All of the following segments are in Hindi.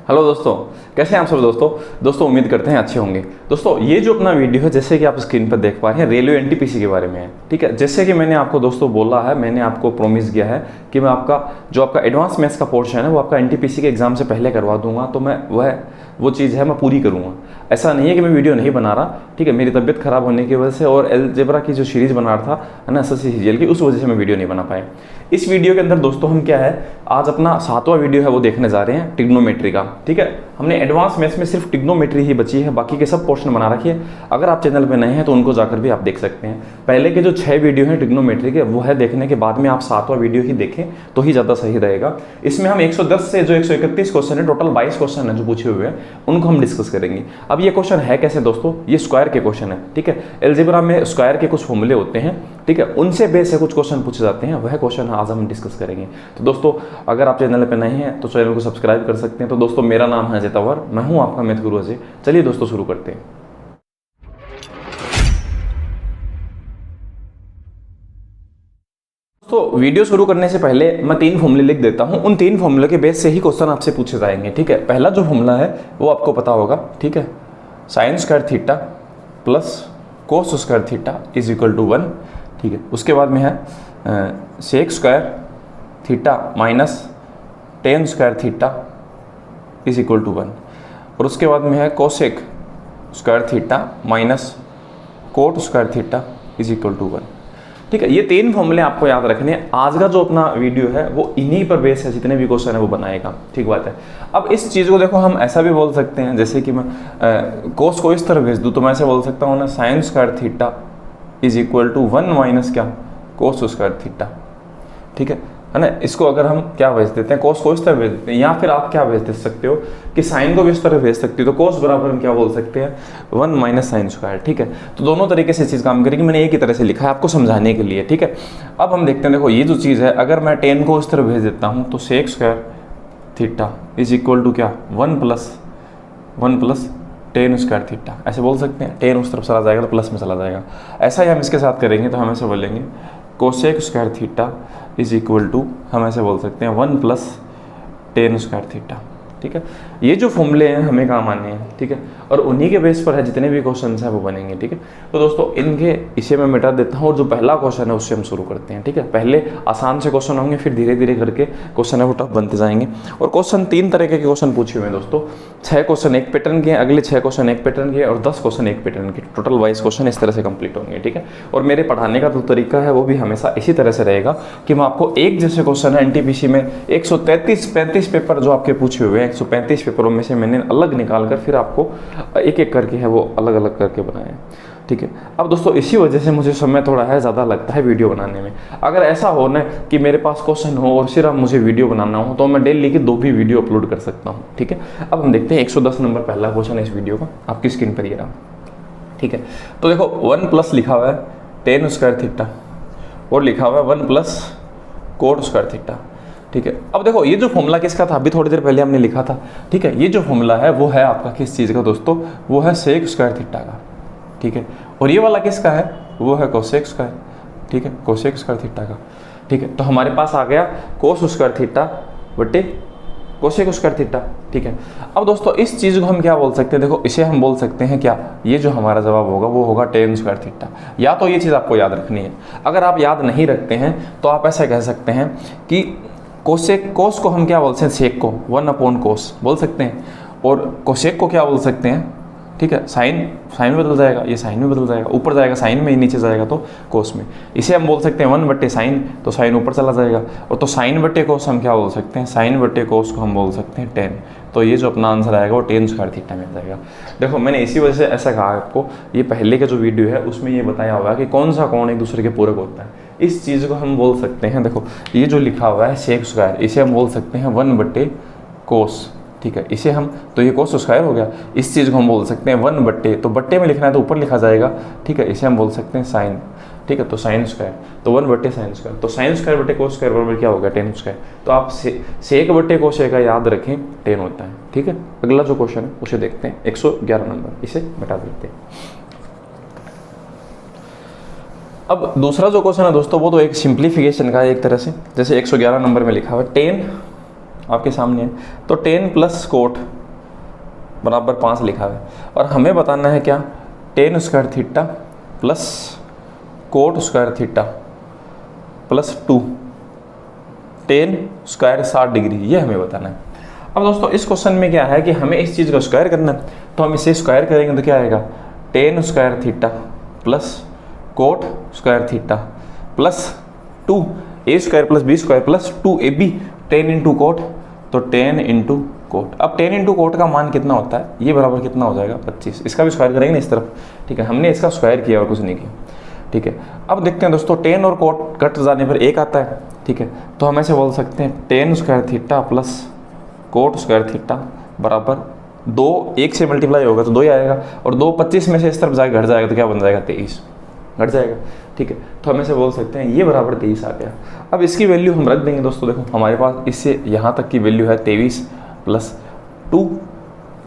हेलो दोस्तों, कैसे हैं आप सब दोस्तों उम्मीद करते हैं अच्छे होंगे। दोस्तों ये जो अपना वीडियो है, जैसे कि आप स्क्रीन पर देख पा रहे हैं, रेलवे एनटीपीसी के बारे में है। ठीक है, जैसे कि मैंने आपको दोस्तों बोला है, मैंने आपको प्रॉमिस किया है कि मैं आपका एडवांस मैथ्स का पोर्शन है वो आपका एनटीपीसी के एग्जाम से पहले करवा दूंगा। तो मैं वो चीज़ है मैं पूरी करूँगा। ऐसा नहीं है कि मैं वीडियो नहीं बना रहा, ठीक है। मेरी तबीयत खराब होने की वजह से और अलजेब्रा की जो सीरीज़ बना रहा था है ना, एसएससी सीजीएल की, उस वजह से मैं वीडियो नहीं बना पाया। इस वीडियो के अंदर दोस्तों हम क्या है, आज अपना 7वां वीडियो है वो देखने जा रहे हैं, ट्रिग्नोमेट्री का। ठीक है, हमने एडवांस मैथ्स में सिर्फ ट्रिग्नोमेट्री ही बची है, बाकी के सब पोर्शन बना रखी है। अगर आप चैनल पे नए हैं तो उनको जाकर भी आप देख सकते हैं। पहले के जो 6 वीडियो हैं ट्रिग्नोमेट्री के, वो है देखने के बाद में आप 7वां वीडियो ही देखें तो ही ज़्यादा सही रहेगा। इसमें हम 110 से जो 131 क्वेश्चन है, टोटल 22 क्वेश्चन है जो पूछे हुए हैं, उनको हम डिस्कस करेंगे। अब ये क्वेश्चन है कैसे दोस्तों, ये स्क्वायर के क्वेश्चन है। ठीक है, अलजेब्रा में स्क्वायर के कुछ फॉर्मूले होते हैं, ठीक है, उनसे बेस से कुछ क्वेश्चन पूछे जाते हैं, वह क्वेश्चन आज हम डिस्कस करेंगे। तो दोस्तों अगर आप चैनल पे नए हैं तो चैनल को सब्सक्राइब कर सकते हैं। तो दोस्तों मेरा नाम है अजय तंवर, मैं हूं आपका मैथ गुरु अजय। चलिए दोस्तों शुरू करते हैं। तो वीडियो शुरू करने से पहले मैं 3 फॉर्मूले लिख देता हूं। उन 3 फॉर्मूले के बेस से ही क्वेश्चन आपसे पूछे जाएंगे। ठीक है, पहला जो फॉर्मूला है वो आपको पता होगा। ठीक है, sine square theta plus cos square theta is equal to 1। ठीक है, उसके बाद में है sec square theta minus tan square theta is equal to 1। और उसके बाद में है cosec square theta minus cot square theta is equal to 1। ठीक है, ये 3 फॉर्मूले आपको याद रखने हैं। आज का जो अपना वीडियो है वो इन्हीं पर बेस है, जितने भी क्वेश्चन है वो बनाएगा। ठीक बात है। अब इस चीज़ को देखो, हम ऐसा भी बोल सकते हैं, जैसे कि मैं कोस को इस तरह भेज दूँ तो मैं ऐसे बोल सकता हूँ ना, sine square theta is equal to 1 minus क्या, कोस स्क्वायर थीटा। ठीक है ना, इसको अगर हम क्या भेज देते हैं, कोस को इस तरह भेज देते हैं, या फिर आप क्या भेज दे सकते हो कि साइन को भी इस तरह भेज सकते हो। तो कोस बराबर हम क्या बोल सकते हैं, 1 माइनस साइन स्क्वायर। ठीक है, तो दोनों तरीके से चीज़ काम करेगी। मैंने एक ही तरह से लिखा है आपको समझाने के लिए। ठीक है, अब हम देखते हैं, देखो ये जो चीज़ है, अगर मैं 10 को इस तरह भेज देता हूँ तो sec square theta is equal to क्या, 1 प्लस टेन स्क्वायर थीटा, ऐसे बोल सकते हैं। 10 उस तरफ चला जाएगा तो प्लस में चला जाएगा। ऐसा ही हम इसके साथ करेंगे तो हम ऐसे बोलेंगे cosec square theta is equal to, हम ऐसे बोल सकते हैं 1 प्लस टेन स्क्वायर थीटा। ठीक है, ये जो फॉर्मूले हैं हमें काम आने हैं। ठीक है, और उन्हीं के बेस पर है जितने भी क्वेश्चन हैं वो बनेंगे। ठीक है, तो दोस्तों इसे मैं मिटा देता हूँ और जो पहला क्वेश्चन है उससे हम शुरू करते हैं। ठीक है, पहले आसान से क्वेश्चन होंगे, फिर धीरे धीरे करके क्वेश्चन है वो टफ बनते जाएंगे। और क्वेश्चन 3 तरह के क्वेश्चन पूछे हुए हैं दोस्तों। 6 क्वेश्चन एक पैटर्न के, अगले 6 क्वेश्चन एक पैटर्न के, और 10 क्वेश्चन एक पैटर्न के। टोटल 22 क्वेश्चन इस तरह से कंप्लीट होंगे। ठीक है, और मेरे पढ़ाने का जो तरीका है वो भी हमेशा इसी तरह से रहेगा कि मैं आपको एक जैसे क्वेश्चन है एनटीपीसी में 135 पेपर जो आपके पूछे हुए हैं, 135 पेपरों में से मैंने अलग निकाल कर फिर आपको एक एक करके है वो अलग अलग करके बनाए। ठीक है, अब दोस्तों इसी वजह से मुझे समय थोड़ा है ज़्यादा लगता है वीडियो बनाने में। अगर ऐसा हो ना कि मेरे पास क्वेश्चन हो और सिर्फ मुझे वीडियो बनाना हो तो मैं डेली की 2 भी वीडियो अपलोड कर सकता हूँ। ठीक है, अब हम देखते हैं 110 नंबर पहला क्वेश्चन है इस वीडियो का, आपकी स्क्रीन पर ये रहा। ठीक है, तो देखो 1 प्लस लिखा हुआ है टेन स्क्वायर थीटा और लिखा हुआ है 1 प्लस कोट स्क्वायर थीटा। ठीक है, अब देखो ये जो फॉर्मूला किसका था, अभी थोड़ी देर पहले हमने लिखा था। ठीक है, ये जो फॉर्मूला है वो है आपका किस चीज़ का दोस्तों, वो है सेक स्क्वायर थीटा का। ठीक है, और ये वाला किसका है, वो है कोसेक स्क्वायर। ठीक है, कोसेक स्क्वायर थीटा का। ठीक है, तो हमारे पास आ गया कोस स्क्वायर थीटा बटे कोसेक स्क्वायर थीटा। ठीक है, अब दोस्तों इस चीज़ को हम क्या बोल सकते हैं, देखो इसे हम बोल सकते हैं क्या, ये जो हमारा जवाब होगा वो होगा टेन स्क्वायर थीटा। या तो ये चीज़ आपको याद रखनी है। अगर आप याद नहीं रखते हैं तो आप ऐसा कह सकते हैं कि कोस को हम क्या बोलते हैं, सेक को 1 अपॉन कोस बोल सकते हैं, और कोसेक को क्या बोल सकते हैं। ठीक है, साइन में बदल जाएगा, ये साइन में बदल जाएगा, ऊपर जाएगा साइन में, नीचे जाएगा तो कोस में। इसे हम बोल सकते हैं 1 बटे साइन, तो साइन ऊपर चला जाएगा। और तो साइन बटे कोस हम क्या बोल सकते हैं, साइन बटे कोस को हम बोल सकते हैं 10। तो ये जो अपना आंसर आएगा वो टेन स्क्वायर थीटा मिल जाएगा। देखो मैंने इसी वजह से ऐसा कहा आपको, ये पहले का जो वीडियो है उसमें ये बताया हुआ है कि कौन एक दूसरे के पूरक होता है। इस चीज़ को हम बोल सकते हैं, देखो ये जो लिखा हुआ है सेक स्क्वायर, इसे हम बोल सकते हैं 1 बटे कोस। ठीक है, इसे हम, तो ये कोस स्क्वायर हो गया। इस चीज़ को हम बोल सकते हैं 1 बट्टे, तो बट्टे में लिखना है तो ऊपर लिखा जाएगा। ठीक है, इसे हम बोल सकते हैं साइन। ठीक है, तो साइन स्क्वायर, तो 1 बट्टे साइन स्क्वायर, तो साइन स्क्वायर बटे कोस स्क्वायर बराबर क्या होगा, टेन स्क्वायर। तो आप सेक बट्टे कोस का याद रखें 10 होता है। ठीक है, अगला जो क्वेश्चन है उसे देखते हैं, 111 नंबर, इसे बता देते हैं। अब दूसरा जो क्वेश्चन है दोस्तों वो तो एक सिंप्लीफिकेशन का है एक तरह से। जैसे 111 नंबर में लिखा हुआ है 10 आपके सामने है, तो 10 प्लस कोट बराबर 5 लिखा है। और हमें बताना है क्या, ten square theta plus cot square theta plus 2 ten square 60 degree, ये हमें बताना है। अब दोस्तों इस क्वेश्चन में क्या है कि हमें इस चीज़ का स्क्वायर करना है, तो हम इसे स्क्वायर करेंगे तो क्या आएगा, tan square theta plus cot square theta plus 2 A square plus B square plus 2 A B, 10 into cot, तो 10 इंटू कोट। अब 10 इंटू कोट का मान कितना होता है, ये बराबर कितना हो जाएगा 25। इसका भी स्क्वायर करेंगे ना इस तरफ, ठीक है, हमने इसका स्क्वायर किया और कुछ नहीं किया, ठीक है। अब देखते हैं दोस्तों 10 और कोट कट जाने पर 1 आता है, ठीक है, तो हम ऐसे बोल सकते हैं 10 square theta plus cot square theta बराबर 2, 1 से मल्टीप्लाई होगा तो 2 ही आएगा, और 2 25 में से इस तरफ जाएगा घट जाएगा तो क्या बन जाएगा 23, घट जाएगा, ठीक है। तो हम ऐसे बोल सकते हैं ये बराबर 23 आ गया। अब इसकी वैल्यू हम रख देंगे दोस्तों, देखो हमारे पास इससे यहाँ तक की वैल्यू है 23 प्लस 2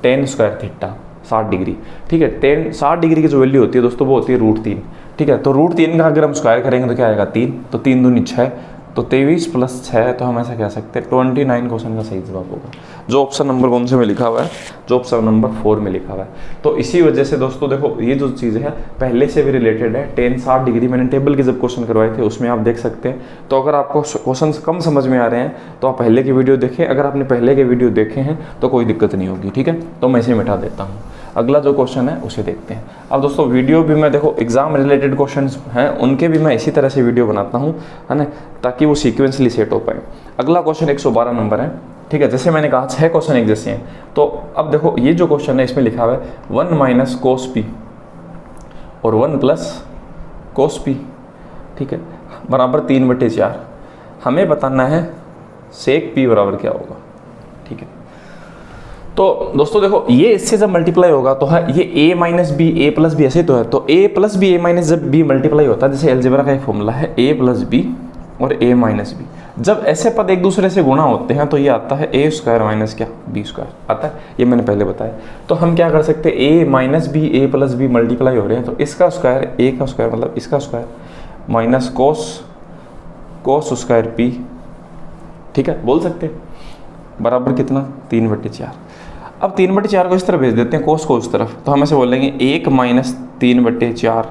10 स्क्वायर थीटा 60 डिग्री, ठीक है। 60 डिग्री की जो वैल्यू होती है दोस्तों वो होती है √3, ठीक है। तो √3 का अगर हम स्क्वायर करेंगे तो क्या आएगा 3, तो 3 दूनी 6, तो 23 प्लस 6, तो हम ऐसा कह सकते हैं 29 क्वेश्चन का सही जवाब होगा, जो ऑप्शन नंबर कौन से में लिखा हुआ है, जो ऑप्शन नंबर 4 में लिखा हुआ है। तो इसी वजह से दोस्तों देखो ये जो चीज़ है पहले से भी रिलेटेड है, 10 60 डिग्री मैंने टेबल के जब क्वेश्चन करवाए थे उसमें आप देख सकते हैं। तो अगर आपको क्वेश्चन कम समझ में आ रहे हैं तो आप पहले की वीडियो देखें, अगर आपने पहले के वीडियो देखे हैं तो कोई दिक्कत नहीं होगी, ठीक है। तो मैं इसे मिटा देता हूँ, अगला जो क्वेश्चन है उसे देखते हैं। अब दोस्तों वीडियो भी मैं देखो एग्जाम रिलेटेड क्वेश्चंस हैं उनके भी मैं इसी तरह से वीडियो बनाता हूँ, है ना, ताकि वो सीक्वेंसली सेट हो पाए। अगला क्वेश्चन 112 नंबर है, ठीक है। जैसे मैंने कहा 6 क्वेश्चन एक जैसे हैं, तो अब देखो ये जो क्वेश्चन है इसमें लिखा हुआ है 1 माइनस कोस पी और 1 प्लस कोस पी, ठीक है, बराबर 3/4। हमें बताना है सेक पी बराबर क्या होगा, ठीक है। तो दोस्तों देखो ये इससे जब मल्टीप्लाई होगा तो है ये a minus B A plus B, ऐसे तो है, तो a plus B A minus जब b मल्टीप्लाई होता है, जैसे अलजेब्रा का एक फॉर्मूला है a प्लस बी और a माइनस बी, जब ऐसे पद एक दूसरे से गुणा होते हैं तो ये आता है a स्क्वायर माइनस क्या b स्क्वायर आता है, ये मैंने पहले बताया। तो हम क्या कर सकते हैं, a minus B A plus B multiply हो रहे हैं तो इसका स्क्वायर a का स्क्वायर मतलब इसका square minus cos square p, ठीक है, बोल सकते हैं बराबर कितना 3/4। अब 3/4 को इस तरफ भेज देते हैं, कोस को उस तरफ, तो हम ऐसे बोलेंगे 1 माइनस 3/4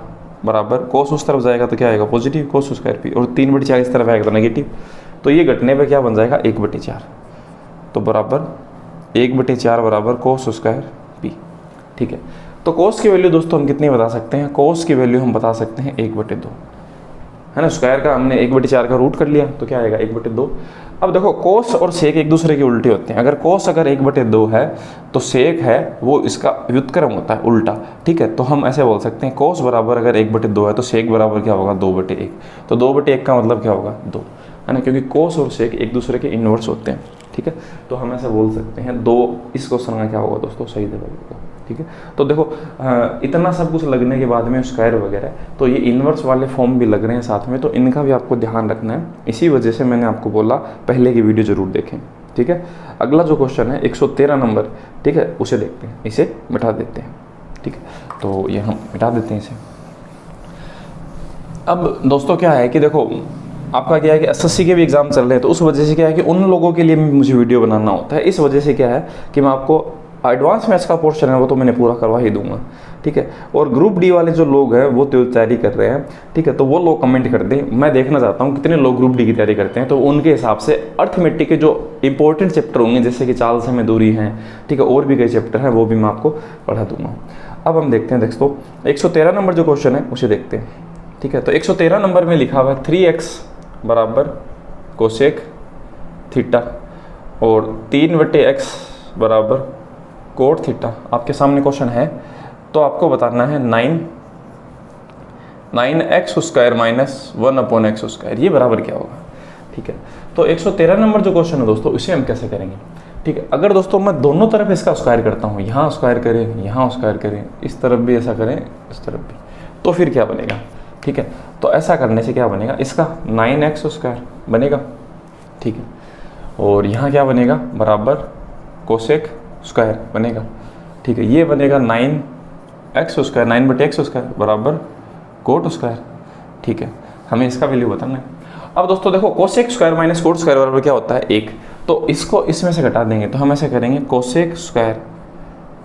बराबर कोस उस तरफ जाएगा तो क्या आएगा पॉजिटिव कोस स्क्वायर पी, और 3/4 इस तरफ आएगा तो नेगेटिव, तो ये घटने पे क्या बन जाएगा 1/4, तो बराबर 1/4 बराबर कोस स्क्वायर पी, ठीक है। तो कोस की वैल्यू दोस्तों हम कितनी बता सकते हैं, कोस की वैल्यू हम बता सकते हैं 1/2, है ना। स्क्वायर का हमने 1/4 का रूट कर लिया तो क्या आएगा 1/2। अब देखो कोस और सेक एक दूसरे के उल्टे होते हैं, अगर कोस अगर 1/2 है तो सेक है वो इसका व्युत्क्रम होता है उल्टा, ठीक है। तो हम ऐसे बोल सकते हैं कोस बराबर अगर 1/2 है तो सेक बराबर क्या होगा 2/1, तो 2/1 का मतलब क्या होगा 2, है ना, क्योंकि कोस और सेक एक दूसरे के इन्वर्स होते हैं, ठीक है। तो हम ऐसे बोल सकते हैं 2, इस क्वेश्चन का क्या होगा दोस्तों सही जवाब होगा, ठीक है। तो देखो इतना सब कुछ लगने के बाद में स्क्वायर वगैरह, तो ये इन्वर्स वाले फॉर्म भी लग रहे हैं साथ में, तो इनका भी आपको ध्यान रखना है। इसी वजह से मैंने आपको बोला पहले की वीडियो जरूर देखें, ठीक है। अगला जो क्वेश्चन है 113 नंबर, ठीक है, उसे देखते हैं, इसे मिटा देते हैं, ठीक है। तो ये हम मिटा देते हैं इसे। अब दोस्तों क्या है कि देखो आपका क्या है कि एसएससी के भी एग्जाम चल रहे हैं, तो उस वजह से क्या है कि उन लोगों के लिए मुझे वीडियो बनाना होता है। इस वजह से क्या है कि मैं आपको एडवांस मैथ्स का पोर्शन है वो तो मैंने पूरा करवा ही दूंगा, ठीक है। और ग्रुप डी वाले जो लोग हैं वो तैयारी कर रहे हैं, ठीक है, तो वो लोग कमेंट कर दें, मैं देखना चाहता हूँ कितने लोग ग्रुप डी की तैयारी करते हैं, तो उनके हिसाब से अर्थमेटिक के जो इंपॉर्टेंट चैप्टर होंगे जैसे कि चाल समय दूरी हैं, ठीक है, और भी कई चैप्टर हैं वो भी मैं आपको पढ़ा दूंगा। अब हम देखते हैं दोस्तों 113 नंबर जो क्वेश्चन है उसे देखते हैं, ठीक है। तो 113 नंबर में लिखा हुआ है 3x बराबर कोसेक थीटा और 3/x बराबर कोट थीटा, आपके सामने क्वेश्चन है। तो आपको बताना है 9x square minus 1/x square, ये बराबर क्या होगा, ठीक है। तो 113 नंबर जो क्वेश्चन है दोस्तों इसे हम कैसे करेंगे, ठीक है। अगर दोस्तों मैं दोनों तरफ इसका स्क्वायर करता हूँ, यहाँ स्क्वायर करें यहाँ स्क्वायर करें, इस तरफ भी ऐसा करें इस तरफ भी, तो फिर क्या बनेगा, ठीक है। तो ऐसा करने से क्या बनेगा, इसका 9x स्क्वायर बनेगा, ठीक है, और यहाँ क्या बनेगा बराबर कोसेक स्क्वायर बनेगा, ठीक है। ये बनेगा 9x स्क्वायर 9/x स्क्वायर बराबर कोट स्क्वायर, ठीक है। हमें इसका वैल्यू बताना है। अब दोस्तों देखो cosec square minus cot square बराबर क्या होता है 1, तो इसको इसमें से घटा देंगे, तो हम ऐसे करेंगे cosec square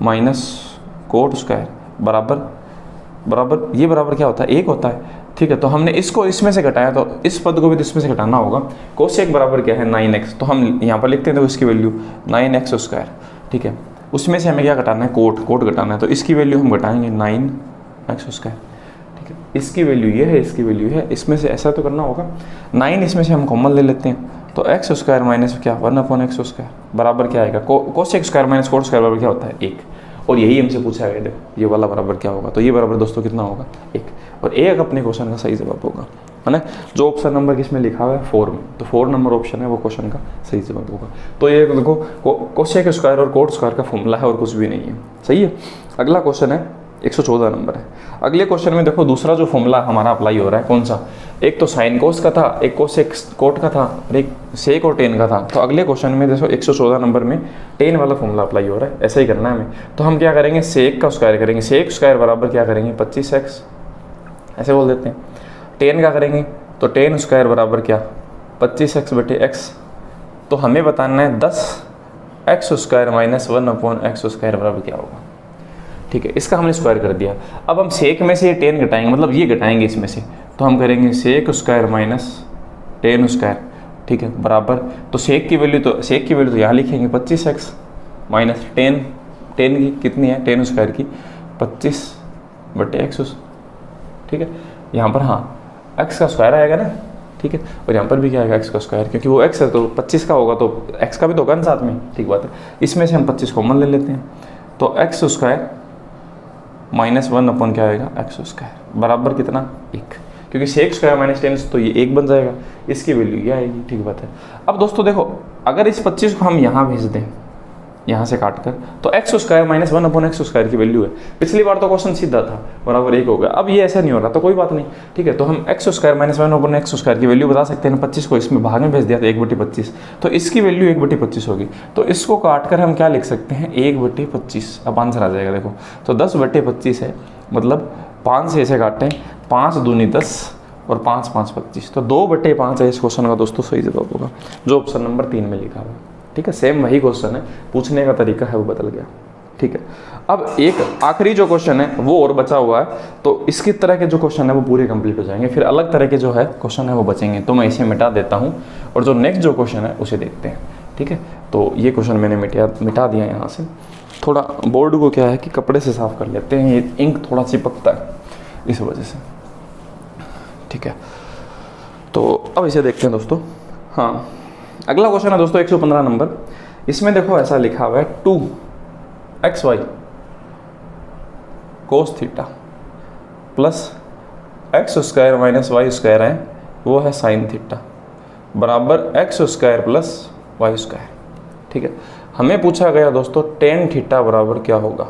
minus cot square बराबर ये बराबर क्या होता है, 1 होता है। ठीक है, तो हमने इसको इसमें से घटाया तो इस पद को भी तो इसमें से घटाना होगा। कोसेक बराबर क्या है 9x, तो हम यहाँ पर लिखते हैं तो इसकी वैल्यू 9x स्क्वायर। ठीक है, उसमें से हमें क्या घटाना है, कोट घटाना है, तो इसकी वैल्यू हम घटाएंगे 9x स्क्वायर। ठीक है, इसकी वैल्यू ये है, इसकी वैल्यू है, इसमें से ऐसा तो करना होगा। 9 इसमें से हम कॉमन ले लेते हैं, तो एक्स स्क्वायर माइनस क्या 1/x स्क्वायर बराबर क्या आएगा, cosec square minus cot square बराबर क्या होता है 1। और यही हमसे पूछा गया, देखो ये वाला बराबर क्या होगा, तो ये बराबर दोस्तों कितना होगा 1। और 1 अपने क्वेश्चन का सही जवाब होगा, है ना। जो ऑप्शन नंबर किसमें लिखा हुआ है 4 में, तो 4 नंबर ऑप्शन है वो क्वेश्चन का सही जवाब होगा। तो ये देखो कोसेक स्क्वायर और कोट स्क्वायर का फॉर्मूला है और कुछ भी नहीं है, सही है। अगला क्वेश्चन है 114 नंबर है। अगले क्वेश्चन में देखो दूसरा जो फॉर्मूला हमारा अप्लाई हो रहा है कौन सा, एक तो साइन कोस का था, एक कोसेक कोट का था और एक सेक और टेन का था। तो अगले क्वेश्चन में देखो 114 नंबर में टेन वाला फॉर्मूला अप्लाई हो रहा है, ऐसा ही करना है हमें। तो हम क्या करेंगे, सेक का स्क्वायर करेंगे, सेक स्क्वायर बराबर क्या करेंगे 25x, ऐसे बोल देते हैं। टेन का करेंगे तो टेन स्क्वायर बराबर क्या 25x/x। तो हमें बताना है 10x square minus 1/x square बराबर क्या होगा। ठीक है, इसका हमने स्क्वायर कर दिया। अब हम सेक में से ये टेन घटाएंगे, मतलब ये घटाएंगे इसमें से, तो हम करेंगे sec square minus tan square. ठीक है, बराबर तो सेक की वैल्यू तो यहाँ लिखेंगे 25x माइनस टेन की कितनी है टेन स्क्वायर की 25/x। ठीक है, यहाँ पर हाँ x का स्क्वायर आएगा ना। ठीक है, और यहाँ पर भी क्या आएगा x का स्क्वायर, क्योंकि वो x है तो 25 का होगा तो x का भी तो होगा ना साथ में। ठीक बात है, इसमें से हम 25 कॉमन ले लेते हैं, तो x स्क्वायर माइनस 1 क्या आएगा x स्क्वायर बराबर कितना 1, क्योंकि सेक स्क्वायर माइनस टेन तो ये 1 बन जाएगा, इसकी वैल्यू ये आएगी। ठीक बात है। अब दोस्तों देखो, अगर इस 25 को हम यहाँ भेज दें यहाँ से काट कर, तो x square minus 1/x square की वैल्यू है। पिछली बार तो क्वेश्चन सीधा था, बराबर 1 हो गया। अब ये ऐसा नहीं हो रहा तो कोई बात नहीं। ठीक है, तो हम x square minus 1/x square की वैल्यू बता सकते हैं। 25 को इसमें भाग में भेज दिया तो 1/25, तो इसकी वैल्यू 1/25 होगी। तो इसको काट कर हम क्या लिख सकते हैं 1/25। अब आंसर आ जाएगा देखो, तो 10/25 है, मतलब 5 से इसे काटें, 5 दूनी 10 और 5 5 25, तो 2/5 है इस क्वेश्चन का दोस्तों सही जवाब होगा, जो ऑप्शन नंबर 3 में लिखा हुआ है। ठीक है, सेम वही क्वेश्चन है, पूछने का तरीका है वो बदल गया। ठीक है, अब एक आखिरी जो क्वेश्चन है वो और बचा हुआ है, तो इसकी तरह के जो क्वेश्चन है वो पूरे कंप्लीट हो जाएंगे, फिर अलग तरह के जो है क्वेश्चन है वो बचेंगे। तो मैं इसे मिटा देता हूँ और जो नेक्स्ट जो क्वेश्चन है उसे देखते हैं। ठीक है, तो ये क्वेश्चन मैंने मिटा दिया यहाँ से। थोड़ा बोर्ड को क्या है कि कपड़े से साफ कर लेते हैं, ये इंक थोड़ा चिपकता है इस वजह से। ठीक है, तो अब इसे देखते हैं दोस्तों। हाँ, अगला क्वेश्चन है दोस्तों 115 नंबर। इसमें देखो ऐसा लिखा हुआ है 2xy cos theta plus x square minus Y square है, वो है साइन थीटा बराबर x square plus Y square. ठीक है, हमें पूछा गया दोस्तों टेन थीटा बराबर क्या होगा।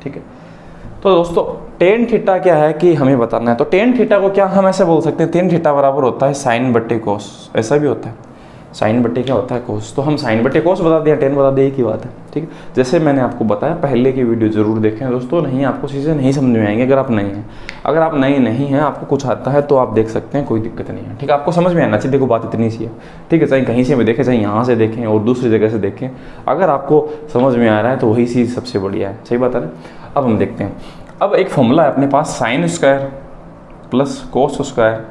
ठीक है, तो दोस्तों टेन थीटा क्या है कि हमें बताना है। तो टेन थीटा को क्या हम ऐसे बोल सकते हैं, टेन थीटा बराबर होता है साइन बट्टे कोस, ऐसा भी होता है। साइन बट्टे क्या होता है कोस, तो हम साइन बट्टे कोस बता दिया, टेन बता दिया, एक ही बात है। ठीक है, जैसे मैंने आपको बताया, पहले की वीडियो जरूर देखें दोस्तों, नहीं आपको चीज़ें नहीं समझ में आएंगी अगर आप नए हैं। अगर आप नए नहीं हैं, आपको कुछ आता है तो आप देख सकते हैं, कोई दिक्कत नहीं है। ठीक है, आपको समझ में आना चाहिए, देखो बात इतनी सी है। ठीक है, चाहे कहीं से भी देखें, चाहे यहाँ से देखें और दूसरी जगह से देखें, अगर आपको समझ में आ रहा है तो वही चीज़ सबसे बढ़िया है। सही बात है ना। अब हम देखते हैं, अब एक फॉर्मूला है अपने पास, sine square plus cos square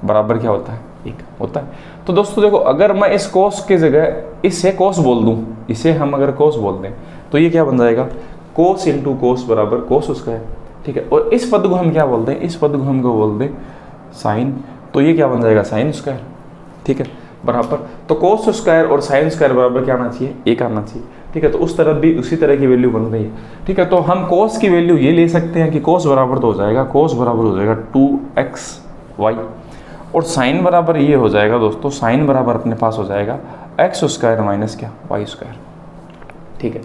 बराबर क्या होता है 1 होता है। तो दोस्तों देखो, अगर मैं इस कोस की जगह इससे कोस बोल दूं, इसे हम अगर कोस बोल दें तो ये क्या बन जाएगा कोस इंटू कोस बराबर कोस स्क्वायर। ठीक है, और इस पद को हम क्या बोलते हैं, इस पद को हम बोल दें साइन, तो ये क्या बन जाएगा साइन स्क्वायर। ठीक है, बराबर तो कोस स्क्वायर और साइन स्क्वायर बराबर क्या आना चाहिए 1 आना चाहिए। ठीक है, तो उस तरफ भी उसी तरह की वैल्यू बन रही है। ठीक है, तो हम कोस की वैल्यू ये ले सकते हैं कि कोस बराबर तो हो जाएगा, कोस बराबर हो जाएगा 2xy, और साइन बराबर ये हो जाएगा दोस्तों, साइन बराबर अपने पास हो जाएगा x स्क्वायर माइनस क्या y स्क्वायर। ठीक है,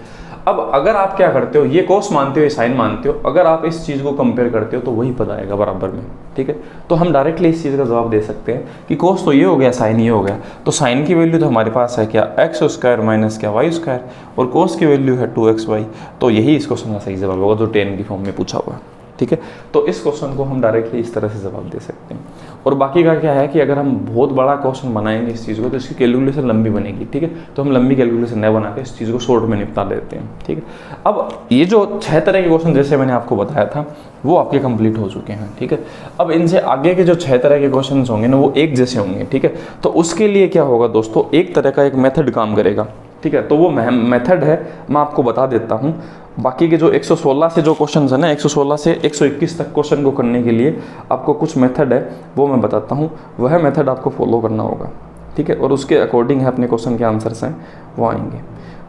अब अगर आप क्या करते हो, ये कोस मानते हो, ये साइन मानते हो, अगर आप इस चीज़ को कंपेयर करते हो तो वही पद आएगा बराबर में। ठीक है, तो हम डायरेक्टली इस चीज़ का जवाब दे सकते हैं कि कोस तो ये हो गया, साइन ये हो गया, तो साइन की वैल्यू तो हमारे पास है क्या x स्क्वायर माइनस क्या y स्क्वायर, और कोस की वैल्यू है 2xy। तो यही इस क्वेश्चन का सही जवाब होगा जो 10 की फॉर्म में पूछा हुआ है। ठीक है। तो इस क्वेश्चन को हम डायरेक्टली इस तरह से जवाब दे सकते हैं। और बाकी का क्या है कि अगर हम बहुत बड़ा क्वेश्चन बनाएंगे इस चीज़ को तो इसकी कैलकुलेशन लंबी बनेगी, ठीक है। तो हम लंबी कैलकुलेशन न बना के इस चीज़ को शॉर्ट में निपटा लेते हैं, ठीक है। अब ये जो 6 तरह के क्वेश्चन जैसे मैंने आपको बताया था वो आपके कंप्लीट हो चुके हैं, ठीक है। अब इनसे आगे के जो 6 तरह के क्वेश्चन होंगे ना वो एक जैसे होंगे, ठीक है। तो उसके लिए क्या होगा दोस्तों, एक तरह का एक मेथड काम करेगा, ठीक है। तो वो मेथड है मैं आपको बता देता हूँ। बाकी के जो 116 से जो क्वेश्चन है ना, 116 से 121 तक क्वेश्चन को करने के लिए आपको कुछ मेथड है वो मैं बताता हूँ, वह मेथड आपको फॉलो करना होगा, ठीक है। और उसके अकॉर्डिंग है अपने क्वेश्चन के आंसर्स हैं वो आएंगे।